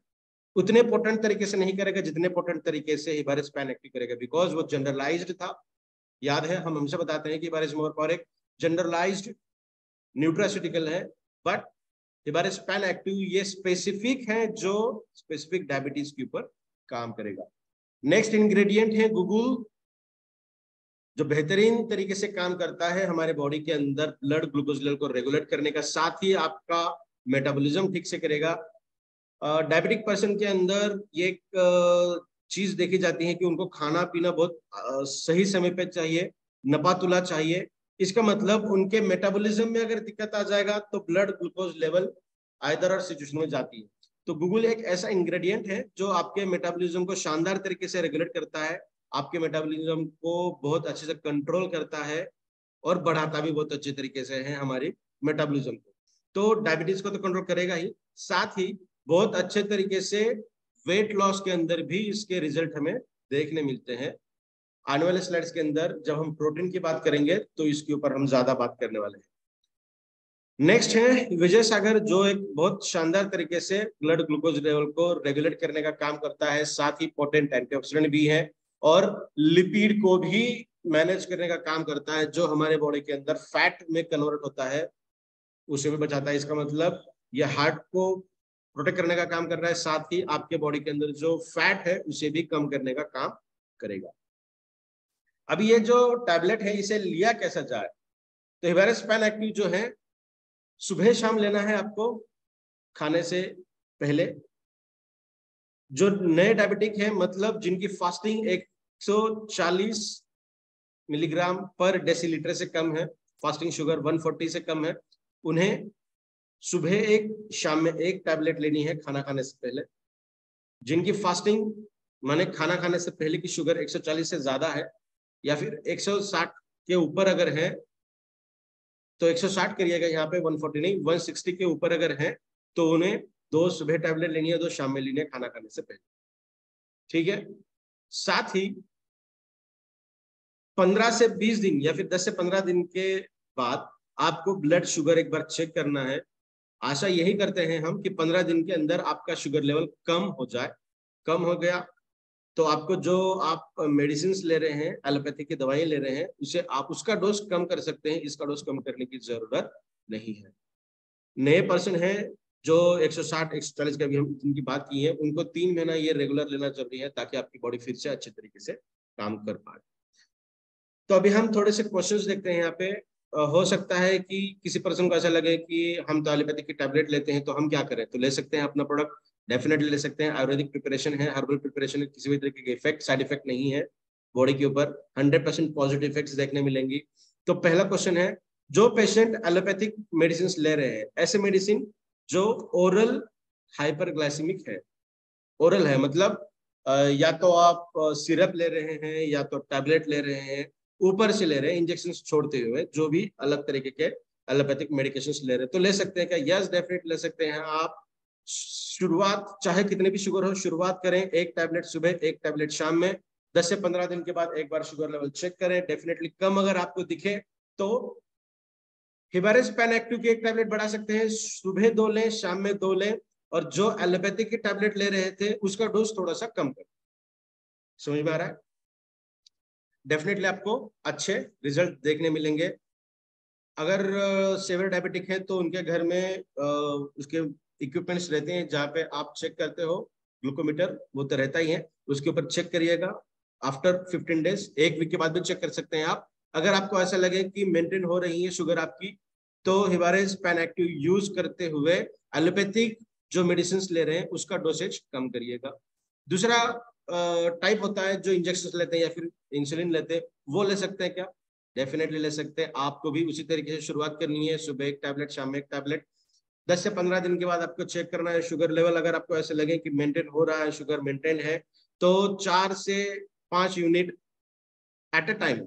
[SPEAKER 1] उतने पोटेंट तरीके से नहीं करेगा जितने पोटेंट तरीके से हिबारिस पैन एक्टिव करेगा, बिकॉज वो जनरलाइज्ड था। याद है, हम हमेशा बताते हैं कि हिबारिस मोर पावर एक जनरलाइज्ड न्यूट्रास्यूटिकल है, बट हिबारिस पैन एक्टिव ये स्पेसिफिक है, जो स्पेसिफिक डायबिटीज के ऊपर काम करेगा। नेक्स्ट इंग्रेडिएंट है गुगुल, जो बेहतरीन तरीके से काम करता है हमारे बॉडी के अंदर ब्लड ग्लूकोज लेवल को रेगुलेट करने का, साथ ही आपका मेटाबॉलिज्म ठीक से करेगा। डायबिटिक पर्सन के अंदर ये एक चीज देखी जाती है कि उनको खाना पीना बहुत सही समय पे चाहिए, नपातुला चाहिए। इसका मतलब उनके मेटाबॉलिज्म में अगर दिक्कत आ जाएगा तो ब्लड ग्लूकोज लेवल आइदर और सिचुएशन में जाती है। तो गूगल एक ऐसा इंग्रेडिएंट है जो आपके मेटाबॉलिज्म को शानदार तरीके से रेगुलेट करता है, आपके मेटाबॉलिज्म को बहुत अच्छे से कंट्रोल करता है और बढ़ाता भी बहुत अच्छे तरीके से है हमारी मेटाबॉलिज्म को। तो डायबिटीज को तो कंट्रोल करेगा ही, साथ ही बहुत अच्छे तरीके से वेट लॉस के अंदर भी इसके रिजल्ट हमें देखने मिलते हैं। आने वाले स्लाइड्स के अंदर जब हम प्रोटीन की बात करेंगे तो इसके ऊपर हम ज्यादा बात करने वाले हैं। नेक्स्ट है विजय सागर, जो एक बहुत शानदार तरीके से ब्लड ग्लूकोज लेवल को रेगुलेट करने का काम करता है, साथ ही पोटेंट एंटीऑक्सीडेंट भी है और लिपिड को भी मैनेज करने का काम करता है, जो हमारे बॉडी के अंदर फैट में कन्वर्ट होता है उसे भी बचाता है। इसका मतलब ये हार्ट को प्रोटेक्ट करने का काम कर रहा है, साथ ही आपके बॉडी के अंदर जो फैट है उसे भी कम करने का काम करेगा। अभी ये जो टैबलेट है इसे लिया कैसा जाए, तो हिबारिस पैन एक्टिव जो है सुबह शाम लेना है आपको खाने से पहले। जो नए डायबिटिक है, मतलब जिनकी फास्टिंग 140 मिलीग्राम पर डेसीलीटर से कम है, फास्टिंग शुगर 140 से कम है, उन्हें सुबह एक शाम में एक टैबलेट लेनी है खाना खाने से पहले। जिनकी फास्टिंग माने खाना खाने से पहले की शुगर 140 से ज्यादा है या फिर 160 के ऊपर अगर है तो 160 करिएगा, यहाँ पे 140 नहीं, 160 के ऊपर अगर है तो उन्हें 2 सुबह टैबलेट लेनी है, 2 शाम में लेनी है खाना खाने से पहले। ठीक है, साथ ही 15 से 20 दिन या फिर 10 से 15 दिन के बाद आपको ब्लड शुगर एक बार चेक करना है। आशा यही करते हैं हम कि 15 दिन के अंदर आपका शुगर लेवल कम हो जाए। कम हो गया तो आपको जो आप मेडिसिन ले रहे हैं, एलोपैथी की दवाइयां ले रहे हैं, उसे आप उसका डोज कम कर सकते हैं, इसका डोज कम करने की जरूरत नहीं है। नए पर्सन है जो 160-140 का भी हम जिनकी बात की है, उनको 3 महीना ये रेगुलर लेना जरूरी है ताकि आपकी बॉडी फिर से अच्छे तरीके से काम कर पाए। तो अभी हम थोड़े से क्वेश्चंस देखते हैं यहाँ पे। हो सकता है कि किसी पर्सन को ऐसा लगे कि हम तो एलोपैथी की टैबलेट लेते हैं तो हम क्या करें, तो ले सकते हैं अपना प्रोडक्ट, डेफिनेटली ले सकते हैं। आयुर्वेदिक प्रिपरेशन है, हर्बल प्रिपरेशन है, किसी भी तरीके के इफेक्ट साइड इफेक्ट नहीं है बॉडी के ऊपर, 100% पॉजिटिव इफेक्ट्स देखने मिलेंगी। तो पहला क्वेश्चन है, जो पेशेंट एलोपैथिक मेडिसिन ले रहे हैं, ऐसे मेडिसिन जो ओरल हाइपरग्लाइसेमिक है, ओरल है, मतलब या तो आप सिरप ले रहे हैं या तो टैबलेट ले रहे हैं, ऊपर से ले रहे हैं इंजेक्शन छोड़ते हुए, जो भी अलग तरीके के एलोपैथिक मेडिकेशंस ले रहे हैं, तो ले सकते हैं क्या? यस, डेफिनेट ले सकते हैं आप। शुरुआत चाहे कितने भी शुगर हो, शुरुआत करें एक टैबलेट सुबह, एक टैबलेट शाम में। 10 से 15 दिन के बाद एक बार शुगर लेवल चेक करें, डेफिनेटली कम अगर आपको दिखे तो हिबारिस पैन एक्टिव की एक टैबलेट बढ़ा सकते हैं, सुबह 2 लें, शाम में 2 लें, और जो एलोपैथिक की टैबलेट ले रहे थे उसका डोज थोड़ा सा कम करें। समझ में आ रहा है? डेफिनेटली आपको अच्छे रिजल्ट देखने मिलेंगे। अगर सेवियर डायबिटिक है तो उनके घर में उसके इक्विपमेंट्स रहते हैं जहाँ पे आप चेक करते हो, ग्लूकोमीटर वो तो रहता ही है, उसके ऊपर चेक करिएगा। आफ्टर 15 डेज, एक वीक के बाद भी चेक कर सकते हैं आप। अगर आपको ऐसा लगे कि मेंटेन हो रही है शुगर आपकी, तो हिबारिस पैन एक्टिव यूज करते हुए एलोपैथिक जो मेडिसिन ले रहे हैं उसका डोसेज कम करिएगा। दूसरा टाइप होता है जो इंजेक्शन लेते हैं या फिर इंसुलिन लेते हैं, वो ले सकते हैं क्या? डेफिनेटली ले सकते हैं। आपको भी उसी तरीके से शुरुआत करनी है, सुबह एक टैबलेट, शाम में एक टैबलेट। 10 से 15 दिन के बाद आपको चेक करना है शुगर लेवल। अगर आपको ऐसे लगे कि मेंटेन हो रहा है, शुगर मेंटेन है, तो 4 से 5 यूनिट एट अ टाइम,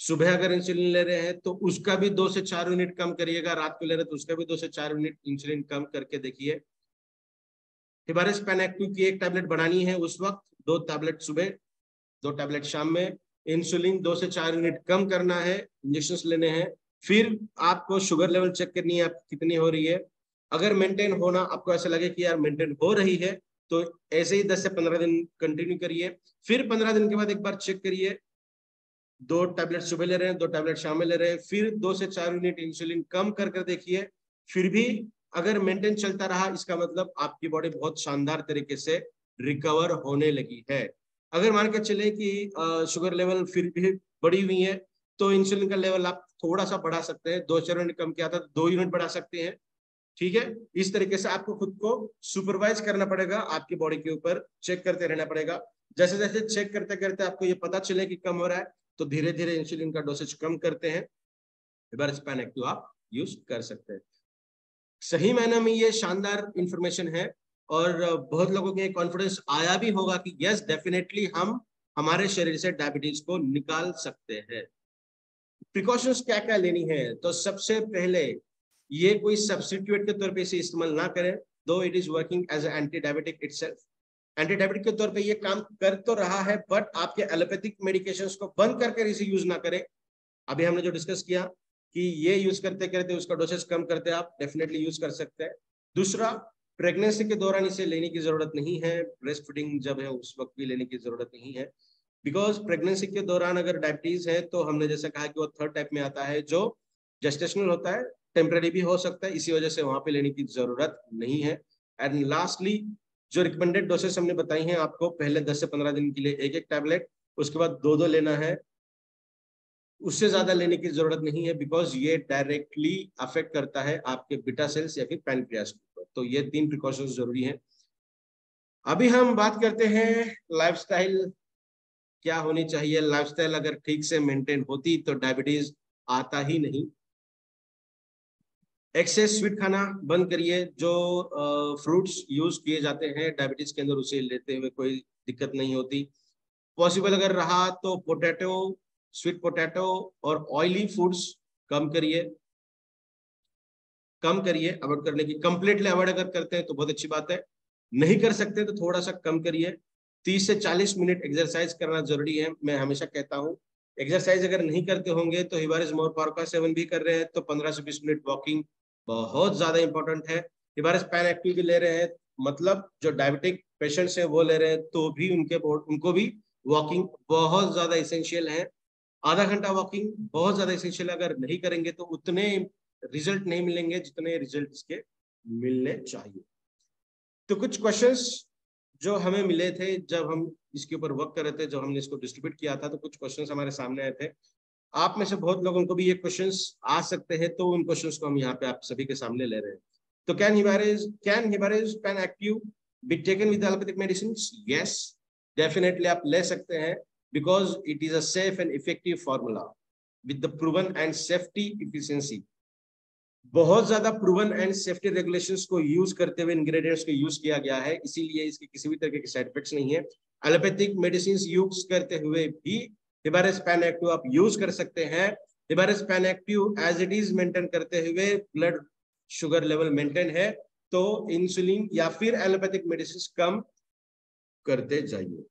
[SPEAKER 1] सुबह अगर इंसुलिन ले रहे हैं तो उसका भी 2 से 4 यूनिट कम करिएगा, रात को ले रहे हैं तो उसका भी 2 से 4 यूनिट इंसुलिन कम करके देखिए। हिबारिस पैन एक्टिव की एक टैबलेट बनानी है उस वक्त, 2 टैबलेट सुबह, 2 टैबलेट शाम में। इंसुलिन 2 से 4 यूनिट कम करना है, इंजेक्शन लेने हैं। फिर आपको शुगर लेवल चेक करनी है आप कितनी हो रही है। अगर मेंटेन होना, आपको ऐसा लगे कि यार मेंटेन हो रही है, तो ऐसे ही 10 से 15 दिन कंटिन्यू करिए। फिर 15 दिन के बाद एक बार चेक करिए, 2 टैबलेट सुबह ले रहे हैं, 2 टैबलेट शाम में ले रहे हैं, फिर 2 से 4 यूनिट इंसुलिन कम कर कर देखिए। फिर भी अगर मेंटेन चलता रहा, इसका मतलब आपकी बॉडी बहुत शानदार तरीके से रिकवर होने लगी है। अगर मान के चले कि शुगर लेवल फिर भी बढ़ी हुई है, तो इंसुलिन का लेवल आप थोड़ा सा बढ़ा सकते हैं। 2-4 यूनिट कम किया था, 2 यूनिट बढ़ा सकते हैं। ठीक है, इस तरीके से आपको खुद को सुपरवाइज करना पड़ेगा, आपकी बॉडी के ऊपर चेक करते रहना पड़ेगा। जैसे जैसे चेक करते करते आपको ये पता चले कि कम हो रहा है, तो धीरे धीरे इंसुलिन का डोसेज कम करते हैं, हिबारिस पैन एक्टिव आप यूज कर सकते हैं। सही मायने में ये शानदार इंफॉर्मेशन है, और बहुत लोगों के कॉन्फिडेंस आया भी होगा कि यस, डेफिनेटली हम हमारे शरीर से डायबिटीज को निकाल सकते हैं। प्रिकॉशंस क्या क्या लेनी है? तो सबसे पहले, ये कोई सब्स्टिट्यूट के तौर पे इसे इस्तेमाल ना करें, though it is working as anti diabetic itself. Anti diabetic के तौर पे ये काम कर तो रहा है, बट आपके एलोपैथिक मेडिकेशंस को बंद करके इसे यूज ना करें। अभी हमने जो डिस्कस किया कि ये यूज करते करते उसका डोसेज कम करते आप डेफिनेटली यूज कर सकते हैं। दूसरा, प्रेगनेंसी के दौरान इसे लेने की जरूरत नहीं है, ब्रेस्ट फीडिंग जब है उस वक्त भी लेने की जरूरत नहीं है। बिकॉज प्रेगनेंसी के दौरान अगर डायबिटीज है, तो हमने जैसा कहा कि वो 3rd टाइप में आता है, जो जेस्टेशनल होता है, टेम्पररी भी हो सकता है, इसी वजह से वहां पे लेने की जरूरत नहीं है। एंड लास्टली, जो रिकमेंडेड डोसेस हमने बताई हैं आपको, पहले 10 से 15 दिन के लिए एक एक टैबलेट, उसके बाद 2-2 लेना है, उससे ज्यादा लेने की जरूरत नहीं है, बिकॉज ये डायरेक्टली अफेक्ट करता है आपके बीटा सेल्स या फिर पैनक्रियास को। तो ये 3 प्रिकॉशंस जरूरी हैं। अभी हम बात करते हैं लाइफस्टाइल क्या होनी चाहिए। लाइफस्टाइल अगर ठीक से मेंटेन होती तो डायबिटीज आता ही नहीं। एक्सेस स्वीट खाना बंद करिए, जो फ्रूट्स यूज किए जाते हैं डायबिटीज के अंदर, उसे लेते हुए कोई दिक्कत नहीं होती। पॉसिबल अगर रहा तो पोटैटो, स्वीट पोटैटो और ऑयली फूड्स कम करिए, कम करिए। अवॉइड करने की, कंप्लीटली अवॉइड अगर करते हैं तो बहुत अच्छी बात है, नहीं कर सकते तो थोड़ा सा कम करिए। 30 से 40 मिनट एक्सरसाइज करना जरूरी है। मैं हमेशा कहता हूँ, एक्सरसाइज अगर नहीं करते होंगे तो हिबारिस मोरपार का सेवन भी कर रहे हैं, तो 15 से 20 मिनट वॉकिंग बहुत ज्यादा इंपॉर्टेंट है। हिबारिस पैन एक्टिव भी ले रहे हैं, मतलब जो डायबिटिक पेशेंट्स हैं वो ले रहे हैं, तो भी उनको भी वॉकिंग बहुत ज्यादा इसेंशियल है। आधा घंटा वॉकिंग बहुत ज्यादा इसेंशियल है, अगर नहीं करेंगे तो उतने रिजल्ट नहीं मिलेंगे जितने रिजल्ट इसके मिलने चाहिए। तो कुछ क्वेश्चंस जो हमें मिले थे जब हम इसके ऊपर वर्क कर रहे थे, जब हमने इसको डिस्ट्रीब्यूट किया था, तो कुछ क्वेश्चंस हमारे सामने आए थे। आप में से बहुत लोगों को भी ये क्वेश्चंस आ सकते हैं, तो उन क्वेश्चंस को हम यहाँ पे आप सभी के सामने ले रहे हैं। तो can Hibaris Pan Active be taken with allopathic medicines? Yes, definitely आप ले सकते हैं, because it is a safe and effective formula with the proven and safety efficiency. बहुत ज्यादा प्रूवन एंड सेफ्टी रेगुलेशंस को यूज करते हुए इंग्रेडिएंट्स को यूज किया गया है, इसीलिए इसके किसी भी तरह के साइड इफेक्ट्स नहीं है। एलोपैथिक मेडिसिन यूज करते हुए भी हिबारेस पैन एक्टिव आप यूज कर सकते हैं। Hibaris Pan Active as it is maintain करते हुए ब्लड शुगर लेवल मेंटेन है, तो इंसुलिन या फिर एलोपैथिक मेडिसिन कम करते जाइए।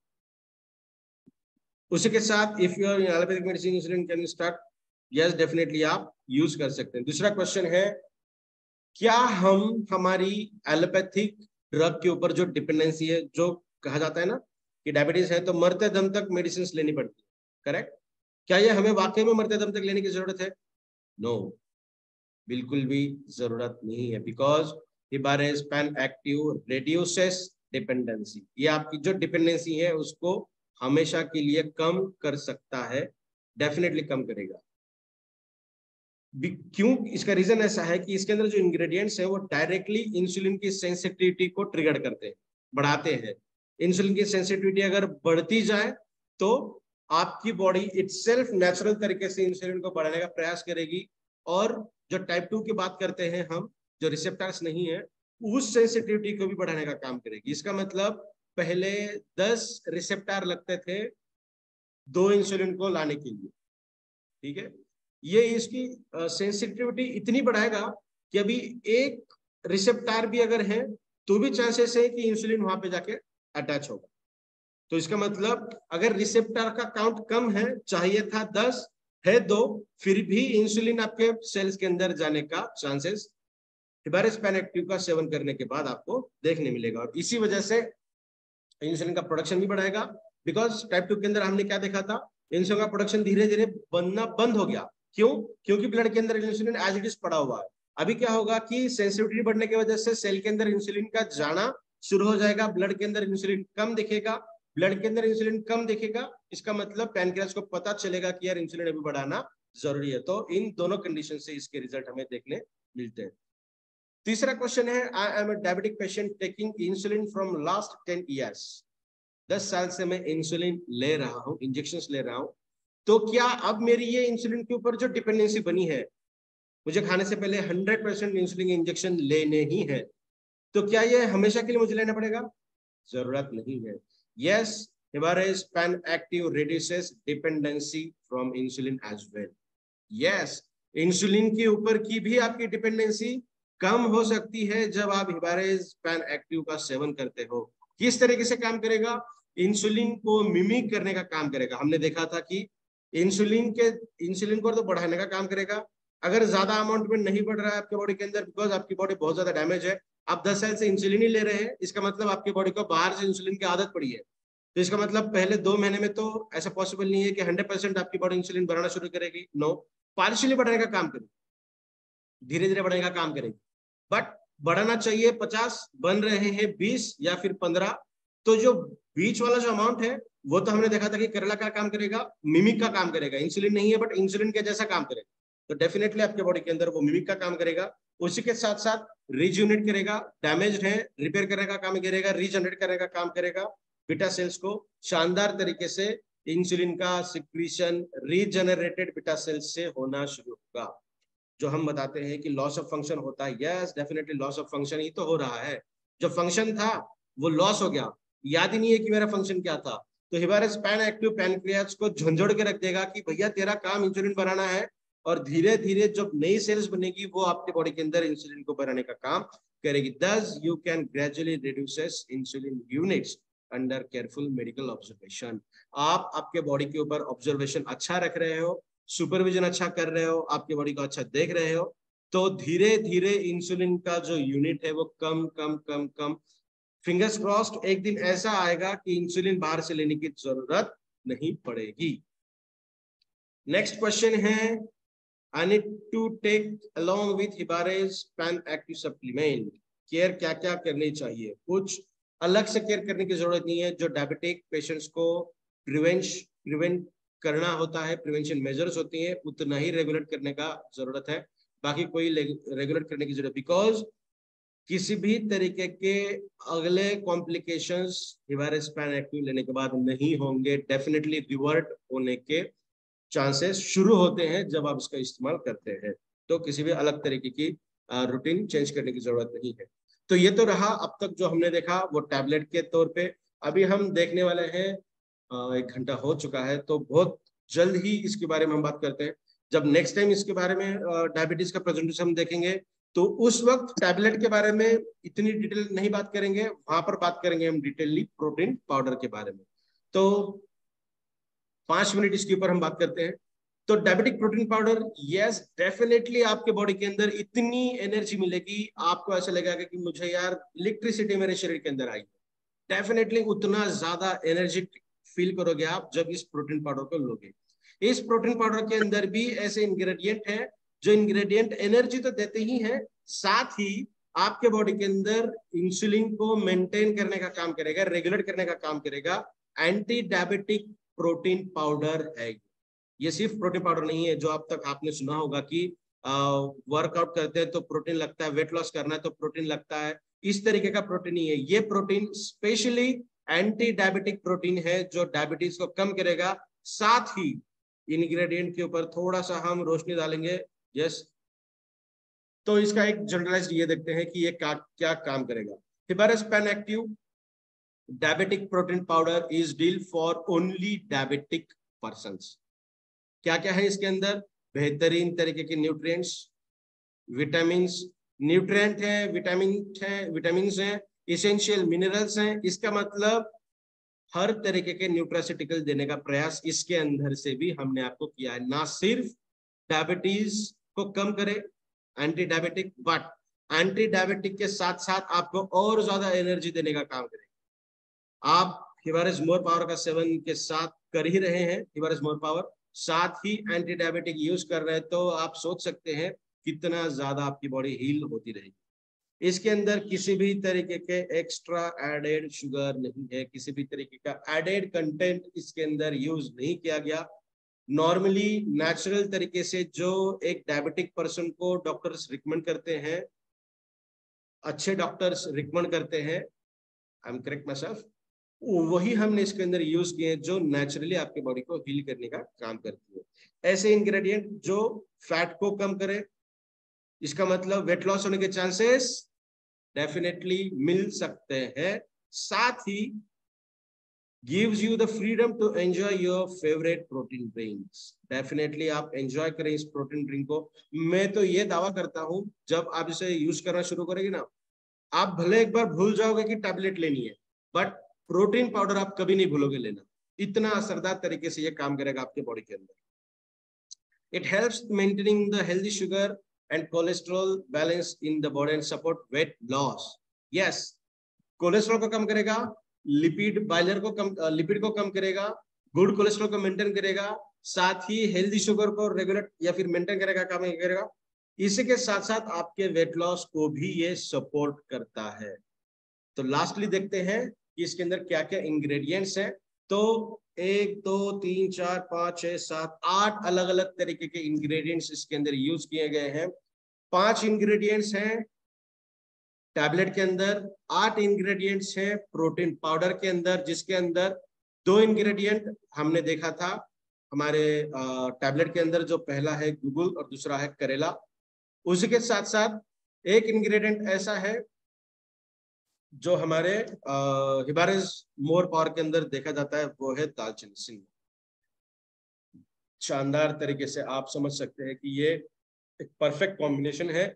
[SPEAKER 1] उसी के साथ if your allopathic medicine insulin can start, yes definitely आप यूज कर सकते हैं। दूसरा क्वेश्चन है, क्या हम हमारी एलोपैथिक ड्रग के ऊपर जो डिपेंडेंसी है, जो कहा जाता है ना कि डायबिटीज है तो मरते दम तक मेडिसिन लेनी पड़ती है, करेक्ट? क्या ये हमें वाकई में मरते दम तक लेने की जरूरत है? नो, बिल्कुल भी जरूरत नहीं है, because हिबारेस Pan active reduces dependency. ये आपकी जो डिपेंडेंसी है उसको हमेशा के लिए कम कर सकता है, डेफिनेटली कम करेगा। क्यों? इसका रीजन ऐसा है कि इसके अंदर जो इंग्रेडिएंट्स है वो डायरेक्टली इंसुलिन की सेंसिटिविटी को ट्रिगर करते हैं, बढ़ाते हैं। इंसुलिन की सेंसिटिविटी अगर बढ़ती जाए तो आपकी बॉडी इटसेल्फ नेचुरल तरीके से इंसुलिन को बढ़ाने का प्रयास करेगी, और जो टाइप 2 की बात करते हैं हम, जो रिसेप्टर्स नहीं है, उस सेंसिटिविटी को भी बढ़ाने का काम करेगी। इसका मतलब पहले 10 रिसेप्टर लगते थे 2 इंसुलिन को लाने के लिए, ठीक है? ये इसकी सेंसिटिविटी इतनी बढ़ाएगा कि अभी एक रिसेप्टर भी अगर है तो भी चांसेस है कि इंसुलिन वहां पे जाके अटैच होगा। तो इसका मतलब अगर रिसेप्टर का काउंट कम है, चाहिए था 10 है 2, फिर भी इंसुलिन आपके सेल्स के अंदर जाने का चांसेस हिबारेस पैन एक्टिव का सेवन करने के बाद आपको देखने मिलेगा। और इसी वजह से इंसुलिन का प्रोडक्शन भी बढ़ाएगा, बिकॉज टाइप 2 के अंदर हमने क्या देखा था, इंसुलिन का प्रोडक्शन धीरे धीरे बनना बंद हो गया। क्यों? क्योंकि ब्लड के अंदर इंसुलिन एज इट इज पड़ा हुआ है। अभी क्या होगा कि सेंसिटिविटी बढ़ने की वजह से सेल के अंदर इंसुलिन का जाना शुरू हो जाएगा, ब्लड के अंदर इंसुलिन कम दिखेगा। ब्लड के अंदर इंसुलिन कम दिखेगा, इसका मतलब पैनक्रियास को पता चलेगा कि यार इंसुलिन अभी बढ़ाना जरूरी है। तो इन दोनों कंडीशन से इसके रिजल्ट हमें देखने मिलते हैं। तीसरा क्वेश्चन है, I am a diabetic patient taking insulin from last 10 years. 10 साल से मैं इंसुलिन ले रहा हूँ, इंजेक्शन ले रहा हूँ, तो क्या अब मेरी ये इंसुलिन के ऊपर जो डिपेंडेंसी बनी है, मुझे खाने से पहले 100% इंसुलिन इंजेक्शन लेने ही है, तो क्या ये हमेशा के लिए मुझे लेना पड़ेगा? जरूरत नहीं है। Yes, Hibaris Pan Active reduces dependency from insulin as well. Yes, insulin के ऊपर की भी आपकी डिपेंडेंसी कम हो सकती है जब आप हिबारेस पैन एक्टिव का सेवन करते हो। किस तरीके से काम करेगा? इंसुलिन को मिमिक करने का काम करेगा। हमने देखा था कि इंसुलिन को तो बढ़ाने का काम करेगा। अगर ज्यादा अमाउंट में नहीं बढ़ रहा है आपके बॉडी के अंदर, बिकॉज आपकी बॉडी बहुत ज्यादा डैमेज है, आप 10 साल से इंसुलिन ही ले रहे हैं, इसका मतलब आपकी बॉडी को बाहर से इंसुलिन की आदत पड़ी है। तो इसका मतलब पहले 2 महीने में तो ऐसा पॉसिबल नहीं है कि 100% आपकी बॉडी इंसुलिन बनाना शुरू करेगी। नो, पार्शियली बढ़ाने का काम करेगी, धीरे धीरे बढ़ाने का काम करेगी। बट बढ़ाना चाहिए 50, बन रहे हैं 20 या फिर 15। तो जो बीच वाला जो अमाउंट है वो तो हमने देखा था कि केरला का काम करेगा, मिमिक का काम करेगा। इंसुलिन नहीं है बट इंसुलिन के जैसा काम करेगा, तो डेफिनेटली आपके बॉडी के अंदर वो मिमिक का काम करेगा। उसी के साथ साथ रिज्यूनेट करेगा, डैमेज है रिपेयर करने का काम करेगा, रीजनरेट करने का काम करेगा। बीटा सेल्स को शानदार तरीके से इंसुलिन का सिक्रीशन रीजनरेटेड बीटा सेल्स से होना शुरू होगा। जो हम बताते हैं कि लॉस ऑफ फंक्शन होता है, yes definitely loss of function ही तो हो रहा है। जो फंक्शन था वो लॉस हो गया, याद ही नहीं है कि मेरा फंक्शन क्या था। तो हिबारेस पैन एक्टिव पैनक्रियाज को झंझोड़ के रख देगा कि भैया तेरा काम इंसुलिन बनाना है, और धीरे धीरे जब नई सेल्स बनेगी वो आपके बॉडी के अंदर इंसुलिन को बनाने का काम करेगी। दस you can gradually reduces insulin units under careful medical observation. आप आपके बॉडी के ऊपर ऑब्जर्वेशन अच्छा रख रहे हो, सुपरविजन अच्छा कर रहे हो, आपके बॉडी को अच्छा देख रहे हो, तो धीरे धीरे इंसुलिन का जो यूनिट है वो कम कम कम कम, फिंगर्स क्रॉस्ड एक दिन ऐसा आएगा कि इंसुलिन बाहर से लेने की जरूरत नहीं पड़ेगी। नेक्स्ट क्वेश्चन है, I need to take along with Hibaris Pan Active supplement, care क्या क्या करनी चाहिए? कुछ अलग से केयर करने की जरूरत नहीं है। जो डायबिटिक पेशेंट्स को प्रिवेंट करना होता है, प्रिवेंशन मेजर्स होती हैं, उतना ही रेगुलेट करने का जरूरत है, बाकी कोई रेगुलेट करने की जरूरत, बिकॉज किसी भी तरीके के अगले कॉम्प्लिकेशंस हिबारेस पैन एक्टिव लेने के बाद नहीं होंगे। डेफिनेटली रिवर्ट होने के चांसेस शुरू होते हैं जब आप इसका इस्तेमाल करते हैं। तो किसी भी अलग तरीके की रूटीन चेंज करने की जरूरत नहीं है। तो ये तो रहा अब तक जो हमने देखा वो टैबलेट के तौर पे। अभी हम देखने वाले हैं 1 घंटा हो चुका है, तो बहुत जल्द ही इसके बारे में हम बात करते हैं। जब नेक्स्ट टाइम इसके बारे में डायबिटीज का प्रेजेंटेशन हम देखेंगे तो उस वक्त टैबलेट के बारे में इतनी डिटेल नहीं बात करेंगे, वहां पर बात करेंगे हम डिटेलली प्रोटीन पाउडर के बारे में। तो 5 मिनट इसके ऊपर हम बात करते हैं। तो diabetic protein powder, yes definitely आपके बॉडी के अंदर इतनी एनर्जी मिलेगी, आपको ऐसा लगेगा कि मुझे यार इलेक्ट्रिसिटी मेरे शरीर के अंदर आई। डेफिनेटली उतना ज्यादा एनर्जी फील करोगे आप जब इस प्रोटीन पाउडर को लोगे। इस प्रोटीन पाउडर के अंदर भी ऐसे इंग्रेडिएंट है जो इंग्रेडिएंट एनर्जी तो देते ही हैं, साथ ही आपके बॉडी के अंदर इंसुलिन को मेंटेन करने का काम करेगा, रेगुलेट करने का काम करेगा। एंटी डायबिटिक प्रोटीन पाउडर है। ये सिर्फ प्रोटीन पाउडर नहीं है जो अब तक आपने सुना होगा कि वर्कआउट करते हैं तो प्रोटीन लगता है, वेट लॉस करना है तो प्रोटीन लगता है, इस तरीके का प्रोटीन नहीं है। ये protein specially anti diabetic protein है जो डायबिटीज को कम करेगा। साथ ही इंग्रेडिएंट के ऊपर थोड़ा सा हम रोशनी डालेंगे। यस, तो इसका एक जनरलाइज्ड ये देखते हैं कि ये क्या काम करेगा। Hibaris Pan Active diabetic protein powder is ideal for only diabetic persons. क्या क्या है इसके अंदर? बेहतरीन तरीके के न्यूट्रिएंट्स, विटामिन्स, न्यूट्रिएंट है, विटामिन्स हैं, इसेंशियल मिनरल्स हैं। इसका मतलब हर तरीके के न्यूट्रास्यूटिकल देने का प्रयास इसके अंदर से भी हमने आपको किया है। ना सिर्फ डायबिटीज को कम करे anti diabetic, but anti diabetic के साथ साथ आपको और ज्यादा एनर्जी देने का काम करेगा। आप हिबारस मोर पावर का सेवन के साथ कर ही रहे हैं, हिबारस मोर पावर, साथ ही एंटी डायबिटिक यूज कर रहे हैं, तो आप सोच सकते हैं कितना ज्यादा आपकी बॉडी हील होती रहेगी। इसके अंदर किसी भी तरीके के एक्स्ट्रा एडेड शुगर नहीं है, किसी भी तरीके का एडेड कंटेंट इसके अंदर यूज नहीं किया गया। नॉर्मली नेचुरल तरीके से जो एक डायबिटिक पर्सन को डॉक्टर्स रिकमेंड करते हैं, अच्छे डॉक्टर्स रिकमेंड करते हैं, I am correct my self, वही हमने इसके अंदर यूज किए जो नेचुरली आपके बॉडी को हील करने का काम करती है। ऐसे इंग्रेडिएंट जो फैट को कम करे, इसका मतलब वेट लॉस होने के चांसेस डेफिनेटली मिल सकते हैं। साथ ही gives you the freedom to enjoy your favorite protein drinks। Definitely आप एंजॉय करें इस प्रोटीन ड्रिंक को। मैं तो ये दावा करता हूं जब आप इसे यूज करना शुरू करेंगे ना, आप भले एक बार भूल जाओगे कि टैबलेट लेनी है, बट प्रोटीन पाउडर आप कभी नहीं भूलोगे लेना। इतना असरदार तरीके से ये काम करेगा आपके बॉडी के अंदर। It helps maintaining the healthy sugar and cholesterol balance in the body and support weight loss. Yes, cholesterol को कम करेगा, लिपिड को कम करेगा, गुड कोलेस्ट्रॉल को मेंटेन करेगा, साथ ही हेल्दी शुगर को रेगुलेट या फिर मेंटेन करेगा, काम करेगा। इसी के साथ साथ आपके वेट लॉस को भी ये सपोर्ट करता है। तो लास्टली देखते हैं कि इसके अंदर क्या क्या इंग्रेडिएंट्स हैं। तो 1 2 3 4 5 6 7 8 अलग अलग तरीके के इंग्रेडिएंट्स इसके अंदर यूज किए गए हैं। 5 इंग्रेडिएंट्स हैं टैबलेट के अंदर, 8 इंग्रेडिएंट्स हैं प्रोटीन पाउडर के अंदर, जिसके अंदर 2 इंग्रेडिएंट हमने देखा था हमारे टैबलेट के अंदर, जो पहला है गूगल और दूसरा है करेला। उसी के साथ साथ एक इंग्रेडिएंट ऐसा है जो हमारे हिबारस मोर पावर के अंदर देखा जाता है, वो है दालचीनी। शानदार तरीके से आप समझ सकते हैं कि ये एक परफेक्ट कॉम्बिनेशन है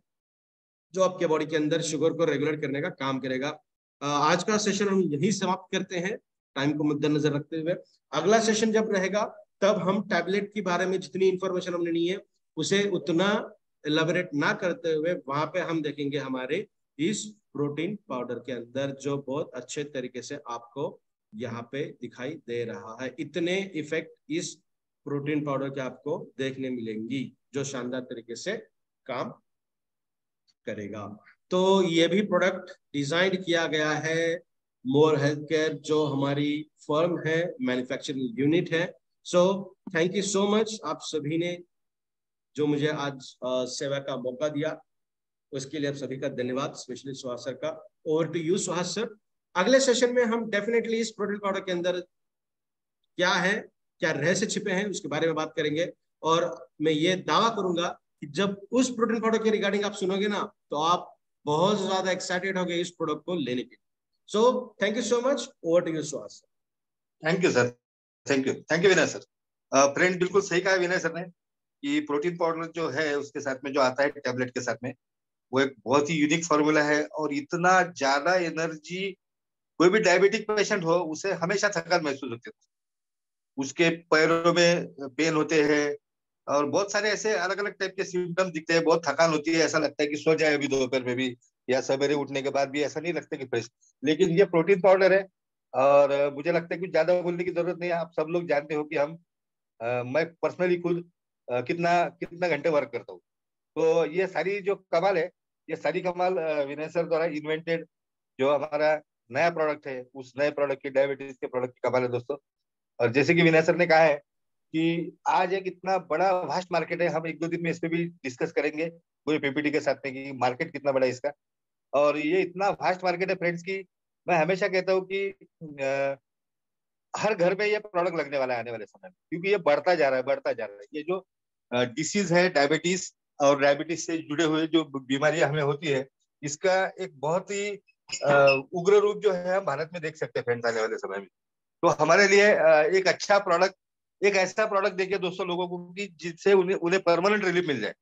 [SPEAKER 1] जो आपके बॉडी के अंदर शुगर को रेगुलेट करने का काम करेगा। आज का सेशन हम यही समाप्त करते हैं टाइम को मद्देनजर रखते हुए। अगला सेशन जब रहेगा तब हम टैबलेट के बारे में जितनी इंफॉर्मेशन हमने ली है उसे उतना एलाबोरेट ना करते हुए वहां पे हम देखेंगे हमारे इस प्रोटीन पाउडर के अंदर, जो बहुत अच्छे तरीके से आपको यहाँ पे दिखाई दे रहा है। इतने इफेक्ट इस प्रोटीन पाउडर के आपको देखने मिलेंगी जो शानदार तरीके से काम करेगा। तो ये भी प्रोडक्ट डिजाइन किया गया है मोर हेल्थ केयर, जो हमारी फर्म है, मैन्युफैक्चरिंग यूनिट है। सो थैंक यू सो मच आप सभी ने जो मुझे आज सेवा का मौका दिया, उसके लिए आप सभी का धन्यवाद, स्पेशली सुहास सर का। Over to you Suhas sir. अगले सेशन में हम डेफिनेटली इस प्रोटीन पाउडर के अंदर क्या है, क्या रहस्य छिपे हैं, उसके बारे में बात करेंगे। और मैं ये दावा करूंगा कि जब उस प्रोटीन पाउडर के रिगार्डिंग आप सुनोगे ना, तो आप बहुत ज्यादा एक्साइटेड होगे इस प्रोडक्ट को लेने के लिए। So thank you so much, over to you Suhas.
[SPEAKER 2] Thank you sir, thank you Vinay sir. Friend बिल्कुल सही कहा विनय सर ने कि प्रोटीन पाउडर जो है उसके साथ में जो आता है टैबलेट के साथ में, वो एक बहुत ही यूनिक फॉर्मूला है और इतना ज्यादा एनर्जी, कोई भी डायबिटिक पेशेंट हो उसे हमेशा थकान महसूस होती है, उसके पैरों में पेन होते हैं और बहुत सारे ऐसे अलग अलग टाइप के सिम्टम्स दिखते हैं, बहुत थकान होती है, ऐसा लगता है कि सो जाए अभी दोपहर में भी या सवेरे उठने के बाद भी, ऐसा नहीं लगता कि फ्रेश। लेकिन ये प्रोटीन पाउडर है और मुझे लगता है कि ज्यादा बोलने की जरूरत नहीं है, आप सब लोग जानते हो कि मैं पर्सनली खुद कितना कितना घंटे वर्क करता हूँ। तो ये सारी जो कमाल है, ये सारी कमाल विनय सर द्वारा इन्वेंटेड जो हमारा नया प्रोडक्ट है, उस नए प्रोडक्ट की, डायबिटीज के प्रोडक्ट की कमाल है दोस्तों। और जैसे कि विनय सर ने कहा है कि आज एक इतना बड़ा वास्ट मार्केट है, हम एक दो दिन में इस पे भी डिस्कस करेंगे पूरे पीपीटी के साथ में कि मार्केट कितना बड़ा है इसका। और ये इतना वास्ट मार्केट है फ्रेंड्स की, मैं हमेशा कहता हूँ कि हर घर में ये प्रोडक्ट लगने वाला है आने वाले समय में, क्योंकि ये बढ़ता जा रहा है, बढ़ता जा रहा है। ये जो डिसीज है डायबिटीज और डायबिटीज से जुड़े हुए जो बीमारियां हमें होती है, इसका एक बहुत ही उग्र रूप जो है हम भारत में देख सकते हैं फ्रेंड्स आने वाले समय में। तो हमारे लिए एक अच्छा प्रोडक्ट, एक ऐसा प्रोडक्ट देखिए दोस्तों लोगों को कि जिससे उन्हें उन्हें परमानेंट रिलीफ मिल जाए।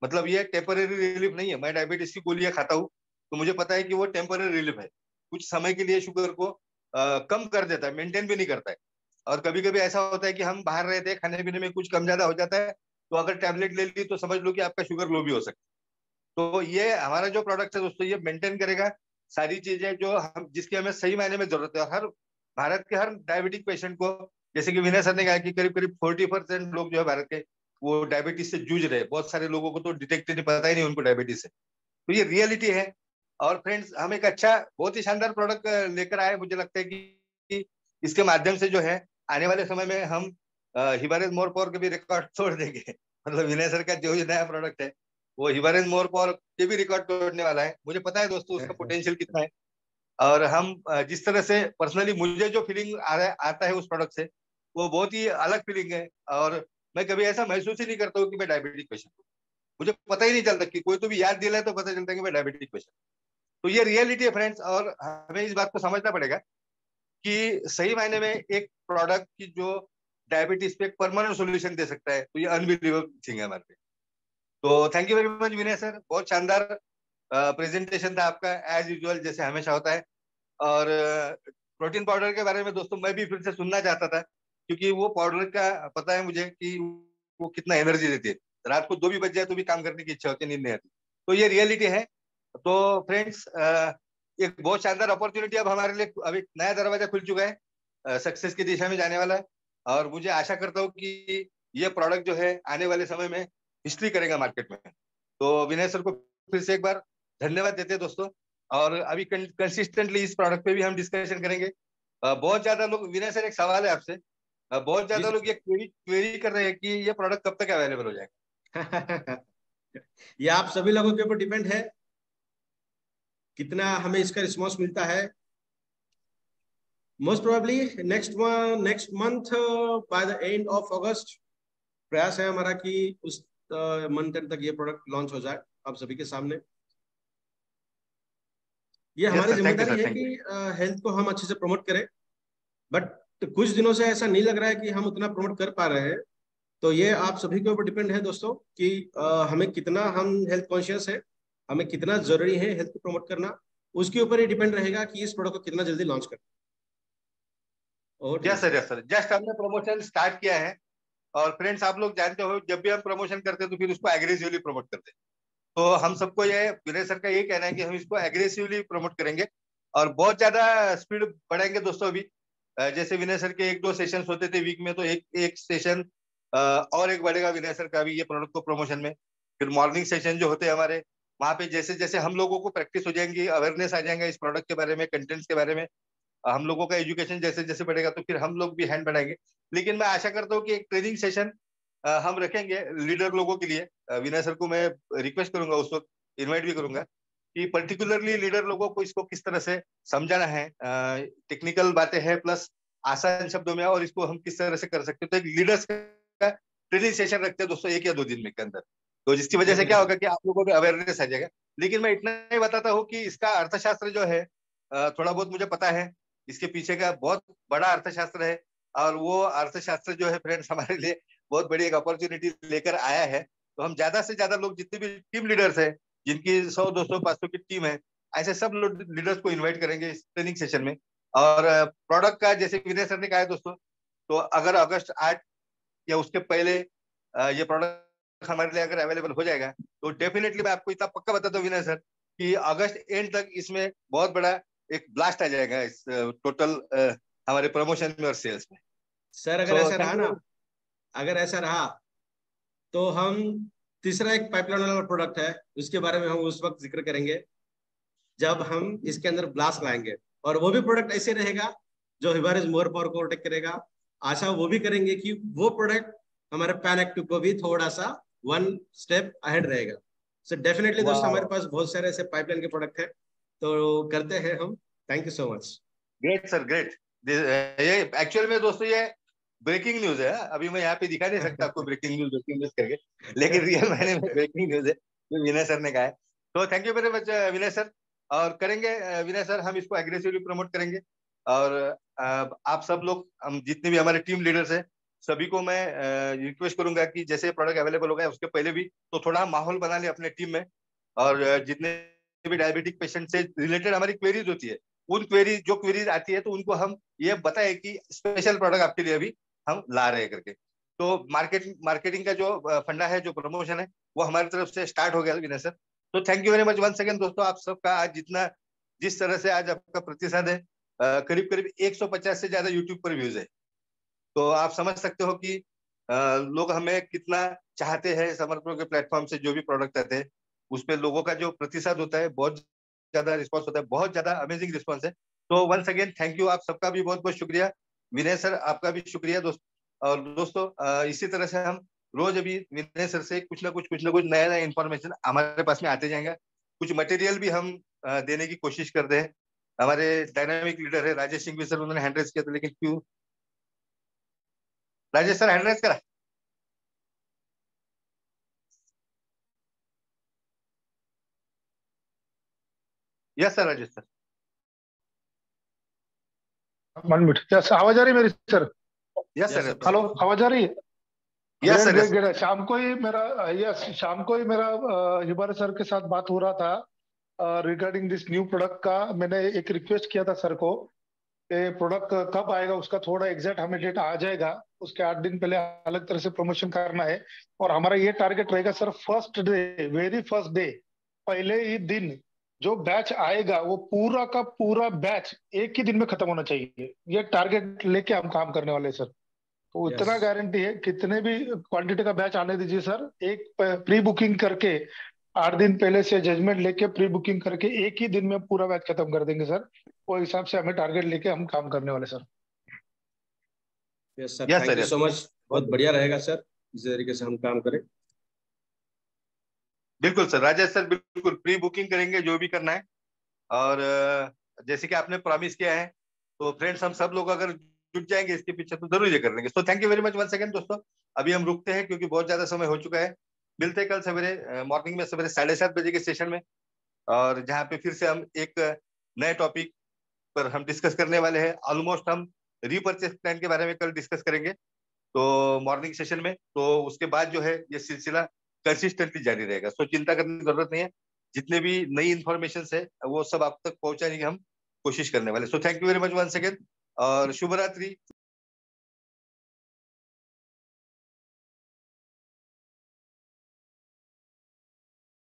[SPEAKER 2] मतलब ये टेम्पररी रिलीफ नहीं है, मैं डायबिटीज की गोलियां खाता हूँ तो मुझे पता है कि वो टेम्पररी रिलीफ है, कुछ समय के लिए शुगर को कम कर देता है, मेंटेन भी नहीं करता है। और कभी कभी ऐसा होता है कि हम बाहर रहते हैं, खाने पीने में कुछ कम ज्यादा हो जाता है, तो अगर टैबलेट ले ली तो समझ लो कि आपका शुगर लो भी हो सकता है। तो ये हमारा जो प्रोडक्ट है दोस्तों, ये मेंटेन करेगा सारी चीजें जो हम, जिसकी हमें सही मायने में जरूरत है। और हर भारत के हर डायबिटिक पेशेंट को, जैसे कि विनय सर ने कहा कि करीब करीब 40% लोग जो है भारत के, वो डायबिटीज से जूझ रहे हैं। बहुत सारे लोगों को तो डिटेक्ट नहीं, पता ही नहीं उनको डायबिटीज है। तो ये रियलिटी है। और फ्रेंड्स हम एक अच्छा, बहुत ही शानदार प्रोडक्ट लेकर आए। मुझे लगता है कि इसके माध्यम से जो है आने वाले समय में हम हिबारेज मोर पावर के भी रिकॉर्ड तोड़ देंगे। मतलब विनय सर का जो नया प्रोडक्ट है वो हिबारेज मोर पावर के भी रिकॉर्ड तोड़ने वाला है। मुझे पता है दोस्तों उसका पोटेंशियल कितना है। और हम जिस तरह से पर्सनली मुझे जो फीलिंग आता है उस प्रोडक्ट से, वो बहुत ही अलग फीलिंग है। और मैं कभी ऐसा महसूस ही नहीं करता हूँ कि मैं डायबिटिक पेशेंट हूँ। मुझे पता ही नहीं चलता, कि कोई तो भी याद दिलाए तो पता चलता है कि मैं डायबिटिक पेशेंट। तो ये रियलिटी है फ्रेंड्स। और हमें इस बात को समझना पड़ेगा कि सही मायने में एक प्रोडक्ट की जो डायबिटीज पे एक परमानेंट सोल्यूशन दे सकता है, तो ये अनबिलीवेबल थिंग है हमारे पे। तो thank you very much Vinay sir, बहुत शानदार प्रेजेंटेशन था आपका, एज यूजुअल जैसे हमेशा होता है। और प्रोटीन पाउडर के बारे में दोस्तों मैं भी फिर से सुनना चाहता था, क्योंकि वो पाउडर का पता है मुझे कि वो कितना एनर्जी देती है। रात को 2 भी बज जाए तो भी काम करने की इच्छा होती है, नींद नहीं आती। तो ये रियलिटी है। तो फ्रेंड्स एक बहुत शानदार अपॉर्चुनिटी अब हमारे लिए, अब एक नया दरवाजा खुल चुका है सक्सेस की दिशा में जाने वाला है। और मुझे आशा करता हूँ कि ये प्रोडक्ट जो है आने वाले समय में हिस्ट्री करेगा मार्केट में। तो विनय सर को फिर से एक बार धन्यवाद देते हैं दोस्तों। और अभी कंसिस्टेंटली इस प्रोडक्ट पे भी हम डिस्कशन करेंगे। बहुत ज्यादा लोग, विनय सर एक सवाल है आपसे, बहुत
[SPEAKER 1] जी
[SPEAKER 2] ज्यादा
[SPEAKER 1] सर।
[SPEAKER 2] लोग ये क्वेरी कर रहे हैं कि ये प्रोडक्ट कब तक अवेलेबल हो जाएगा।
[SPEAKER 1] ये आप सभी लोगों के ऊपर डिपेंड है, कितना हमें इसका रिस्पॉन्स मिलता है। Most probably next month, by the end of अगस्त, प्रयास है हमारा कि उस मंथ एंड तक ये प्रोडक्ट लॉन्च हो जाए आप सभी के सामने। ये
[SPEAKER 2] यस
[SPEAKER 1] हमारी
[SPEAKER 2] सर, थैंक यू
[SPEAKER 1] जिम्मेदारी
[SPEAKER 2] सर,
[SPEAKER 1] है
[SPEAKER 2] थैंक
[SPEAKER 1] कि
[SPEAKER 2] यू।
[SPEAKER 1] हेल्थ को हम अच्छे से प्रमोट करें। बट कुछ दिनों से ऐसा नहीं लग रहा है कि हम उतना प्रमोट कर पा रहे हैं। तो ये आप सभी के ऊपर डिपेंड है दोस्तों कि हमें कितना, हम हेल्थ कॉन्शियस है, हमें कितना जरूरी है हेल्थ को प्रमोट करना। उसके ऊपर ही डिपेंड रहेगा कि इस प्रोडक्ट को कितना जल्दी लॉन्च करना। Over to you
[SPEAKER 2] yes sir,
[SPEAKER 1] sir.
[SPEAKER 2] Yes sir, just हमने प्रमोशन स्टार्ट किया है। और फ्रेंड्स आप लोग जानते हो जब भी हम प्रमोशन करते हैं तो फिर उसको एग्रेसिवली प्रमोट करते हैं। तो हम सबको ये, विनय सर का ये कहना है कि हम इसको एग्रेसिवली प्रमोट करेंगे और बहुत ज्यादा स्पीड बढ़ाएंगे दोस्तों। अभी जैसे विनय सर के 1-2 सेशन होते थे वीक में, तो एक एक सेशन और एक बढ़ेगा विनय सर का भी ये प्रोडक्ट को प्रमोशन में। फिर मॉर्निंग सेशन जो होते हैं हमारे, वहां पे जैसे जैसे हम लोगों को प्रैक्टिस हो जाएंगी, अवेयरनेस आ जाएगा इस प्रोडक्ट के बारे में, कंटेंट्स के बारे में, हम लोगों का एजुकेशन जैसे जैसे बढ़ेगा तो फिर हम लोग भी हैंड बढ़ाएंगे। लेकिन मैं आशा करता हूँ कि एक ट्रेनिंग सेशन हम रखेंगे लीडर लोगों के लिए। विनय सर को मैं रिक्वेस्ट करूंगा, उस वक्त इनवाइट भी करूंगा कि पर्टिकुलरली लीडर लोगों को इसको किस तरह से समझाना है। टेक्निकल बातें हैं प्लस आसान शब्दों में, और इसको हम किस तरह से कर सकते हैं। तो एक लीडर्स का ट्रेनिंग सेशन रखते हैं दोस्तों 1 या 2 दिन में के अंदर। तो जिसकी वजह से क्या होगा कि आप लोगों को अवेयरनेस आ जाएगा। लेकिन मैं इतना ही बताता हूँ कि इसका अर्थशास्त्र जो है थोड़ा बहुत मुझे पता है, इसके पीछे का बहुत बड़ा अर्थशास्त्र है। और वो अर्थशास्त्र जो है फ्रेंड्स हमारे लिए बहुत बड़ी एक अपॉर्चुनिटी लेकर आया है। तो हम ज्यादा से ज्यादा लोग, जितने भी टीम लीडर्स हैं, जिनकी 100, 200, 500 की टीम है, ऐसे सब लोग लीडर्स को इन्वाइट करेंगे इस ट्रेनिंग सेशन में। और प्रोडक्ट का जैसे विनय सर ने कहा है दोस्तों, तो अगर अगस्त 8 या उसके पहले ये प्रोडक्ट हमारे लिए अगर अवेलेबल हो जाएगा, तो डेफिनेटली मैं आपको इतना पक्का बताता हूँ विनय सर, कि अगस्त एंड तक इसमें बहुत बड़ा एक ब्लास्ट आ जाएगा इस टोटल हमारे प्रमोशन में और सेल्स में।
[SPEAKER 1] सर अगर
[SPEAKER 2] सो
[SPEAKER 1] ऐसा रहा
[SPEAKER 2] थैंक
[SPEAKER 1] ना,
[SPEAKER 2] यू।
[SPEAKER 1] अगर ऐसा रहा तो हम तीसरा एक पाइपलाइन वाला प्रोडक्ट है, उसके बारे में हम उस वक्त जिक्र करेंगे जब हम इसके अंदर ब्लास्ट लाएंगे। और वो भी प्रोडक्ट ऐसे रहेगा जो हिबारिस मोर पावर को ओवरटेक करेगा। आशा वो भी करेंगे कि वो प्रोडक्ट हमारे पैन एक्टिव को भी थोड़ा सा वन स्टेप अहेड रहेगा। सो डेफिनेटली दोस्तों, हमारे
[SPEAKER 2] वाह,
[SPEAKER 1] पास बहुत सारे ऐसे पाइपलाइन के प्रोडक्ट है, तो करते हैं हम। Thank you so much.
[SPEAKER 2] Great sir, great. ये एक्चुअल में दोस्तों ये ब्रेकिंग न्यूज है। अभी मैं यहाँ पे दिखा नहीं सकता आपको ब्रेकिंग न्यूज करके, लेकिन रियल मायने में ब्रेकिंग न्यूज है जो विनय सर ने कहा है। तो thank you very much Vinay sir. और करेंगे विनय सर, हम इसको एग्रेसिवली प्रमोट करेंगे। और आप सब लोग, हम जितने भी हमारे टीम लीडर्स हैं, सभी को मैं रिक्वेस्ट करूंगा कि जैसे प्रोडक्ट अवेलेबल हो गया उसके पहले भी तो थोड़ा माहौल बना ले अपने टीम में। और जितने भी डायबिटिक पेशेंट से रिलेटेड हमारी क्वेरीज होती है, उन क्वेरीज आती है, तो उनको हम ये बताए कि स्पेशल प्रोडक्ट आपके लिए अभी हम ला रहे हैं करके। तो मार्केटिंग का जो फंडा है, जो प्रमोशन है, वो हमारी तरफ से स्टार्ट हो गया विनय सर। तो thank you very much once again दोस्तों, आप सबका आज जिस तरह से आज आपका प्रतिसाद है, करीब करीब 150 से ज्यादा यूट्यूब पर व्यूज है। तो आप समझ सकते हो कि लोग हमें कितना चाहते हैं। समर्पण के प्लेटफॉर्म से जो भी प्रोडक्ट आते हैं, उस पर लोगों का जो प्रतिसाद होता है, बहुत ज्यादा रिस्पॉन्स होता है, बहुत ज्यादा अमेजिंग रिस्पॉन्स है। तो वंस अगेन थैंक यू, आप सबका भी बहुत बहुत शुक्रिया। विनय सर आपका भी शुक्रिया दोस्त। और दोस्तों इसी तरह से हम रोज अभी विनय सर से कुछ ना कुछ नया नया इन्फॉर्मेशन हमारे पास में आते जाएंगे। कुछ मटेरियल भी हम देने की कोशिश करते हैं। हमारे डायनामिक लीडर है राजेश सिंह भी सर, उन्होंने हैंड रेज किया था, लेकिन क्यों राजेश सर हैंड रेज करा? Yes sir, Rajesh sir.
[SPEAKER 3] One minute, क्या आवाज आ रही है मेरी sir?
[SPEAKER 2] Yes
[SPEAKER 1] yes
[SPEAKER 2] sir.
[SPEAKER 1] Sir.
[SPEAKER 3] Hello, आवाज आ रही है?
[SPEAKER 2] Yes
[SPEAKER 3] great
[SPEAKER 2] sir.
[SPEAKER 3] Great
[SPEAKER 2] yes
[SPEAKER 3] great. शाम को ही मेरा हिबार सर के साथ बात हो रहा था रिगार्डिंग दिस न्यू प्रोडक्ट का। मैंने एक रिक्वेस्ट किया था सर को कि प्रोडक्ट कब आएगा, उसका थोड़ा एग्जैक्ट हमें डेट आ जाएगा, उसके 8 दिन पहले अलग तरह से प्रमोशन करना है। और हमारा ये टारगेट रहेगा sir, first day, very first day, पहले ही दिन जो बैच आएगा वो पूरा का पूरा बैच एक ही दिन में खत्म होना चाहिए। ये टारगेट लेके हम काम करने वाले हैं सर। तो
[SPEAKER 1] यस
[SPEAKER 3] इतना गारंटी है, कितने भी क्वांटिटी का बैच आने दीजिए सर, एक प्री बुकिंग करके 8 दिन पहले से जजमेंट लेके प्री बुकिंग करके एक ही दिन में पूरा बैच खत्म कर देंगे सर। वो हिसाब से हमें टारगेट लेके हम काम करने वाले sir.
[SPEAKER 1] Yes sir,
[SPEAKER 2] yes
[SPEAKER 1] thank
[SPEAKER 2] sir.
[SPEAKER 1] You
[SPEAKER 2] yes
[SPEAKER 1] so much. बहुत बढ़िया रहेगा सर, इसी तरीके से हम काम करें।
[SPEAKER 2] बिल्कुल सर, राजेश सर बिल्कुल प्री बुकिंग करेंगे जो भी करना है। और जैसे कि आपने प्रॉमिस किया है, तो फ्रेंड्स हम सब लोग अगर जुट जाएंगे इसके पीछे, तो जरूर ये कर लेंगे। तो thank you very much one second दोस्तों। अभी हम रुकते हैं क्योंकि बहुत ज्यादा समय हो चुका है। मिलते हैं कल सवेरे मॉर्निंग में, सवेरे 7:30 बजे के सेशन में, और जहाँ पे फिर से हम एक नए टॉपिक पर हम डिस्कस करने वाले हैं। ऑलमोस्ट हम रीपर्चेस प्लान के बारे में कल डिस्कस करेंगे, तो मॉर्निंग सेशन में। तो उसके बाद जो है ये सिलसिला कंसिस्टेंटली जारी रहेगा, तो चिंता करने की जरूरत नहीं है। जितने भी नई इन्फॉर्मेशन है वो सब आप तक पहुंचाने की हम कोशिश करने वाले। So thank you very much once again, और शुभ रात्रि।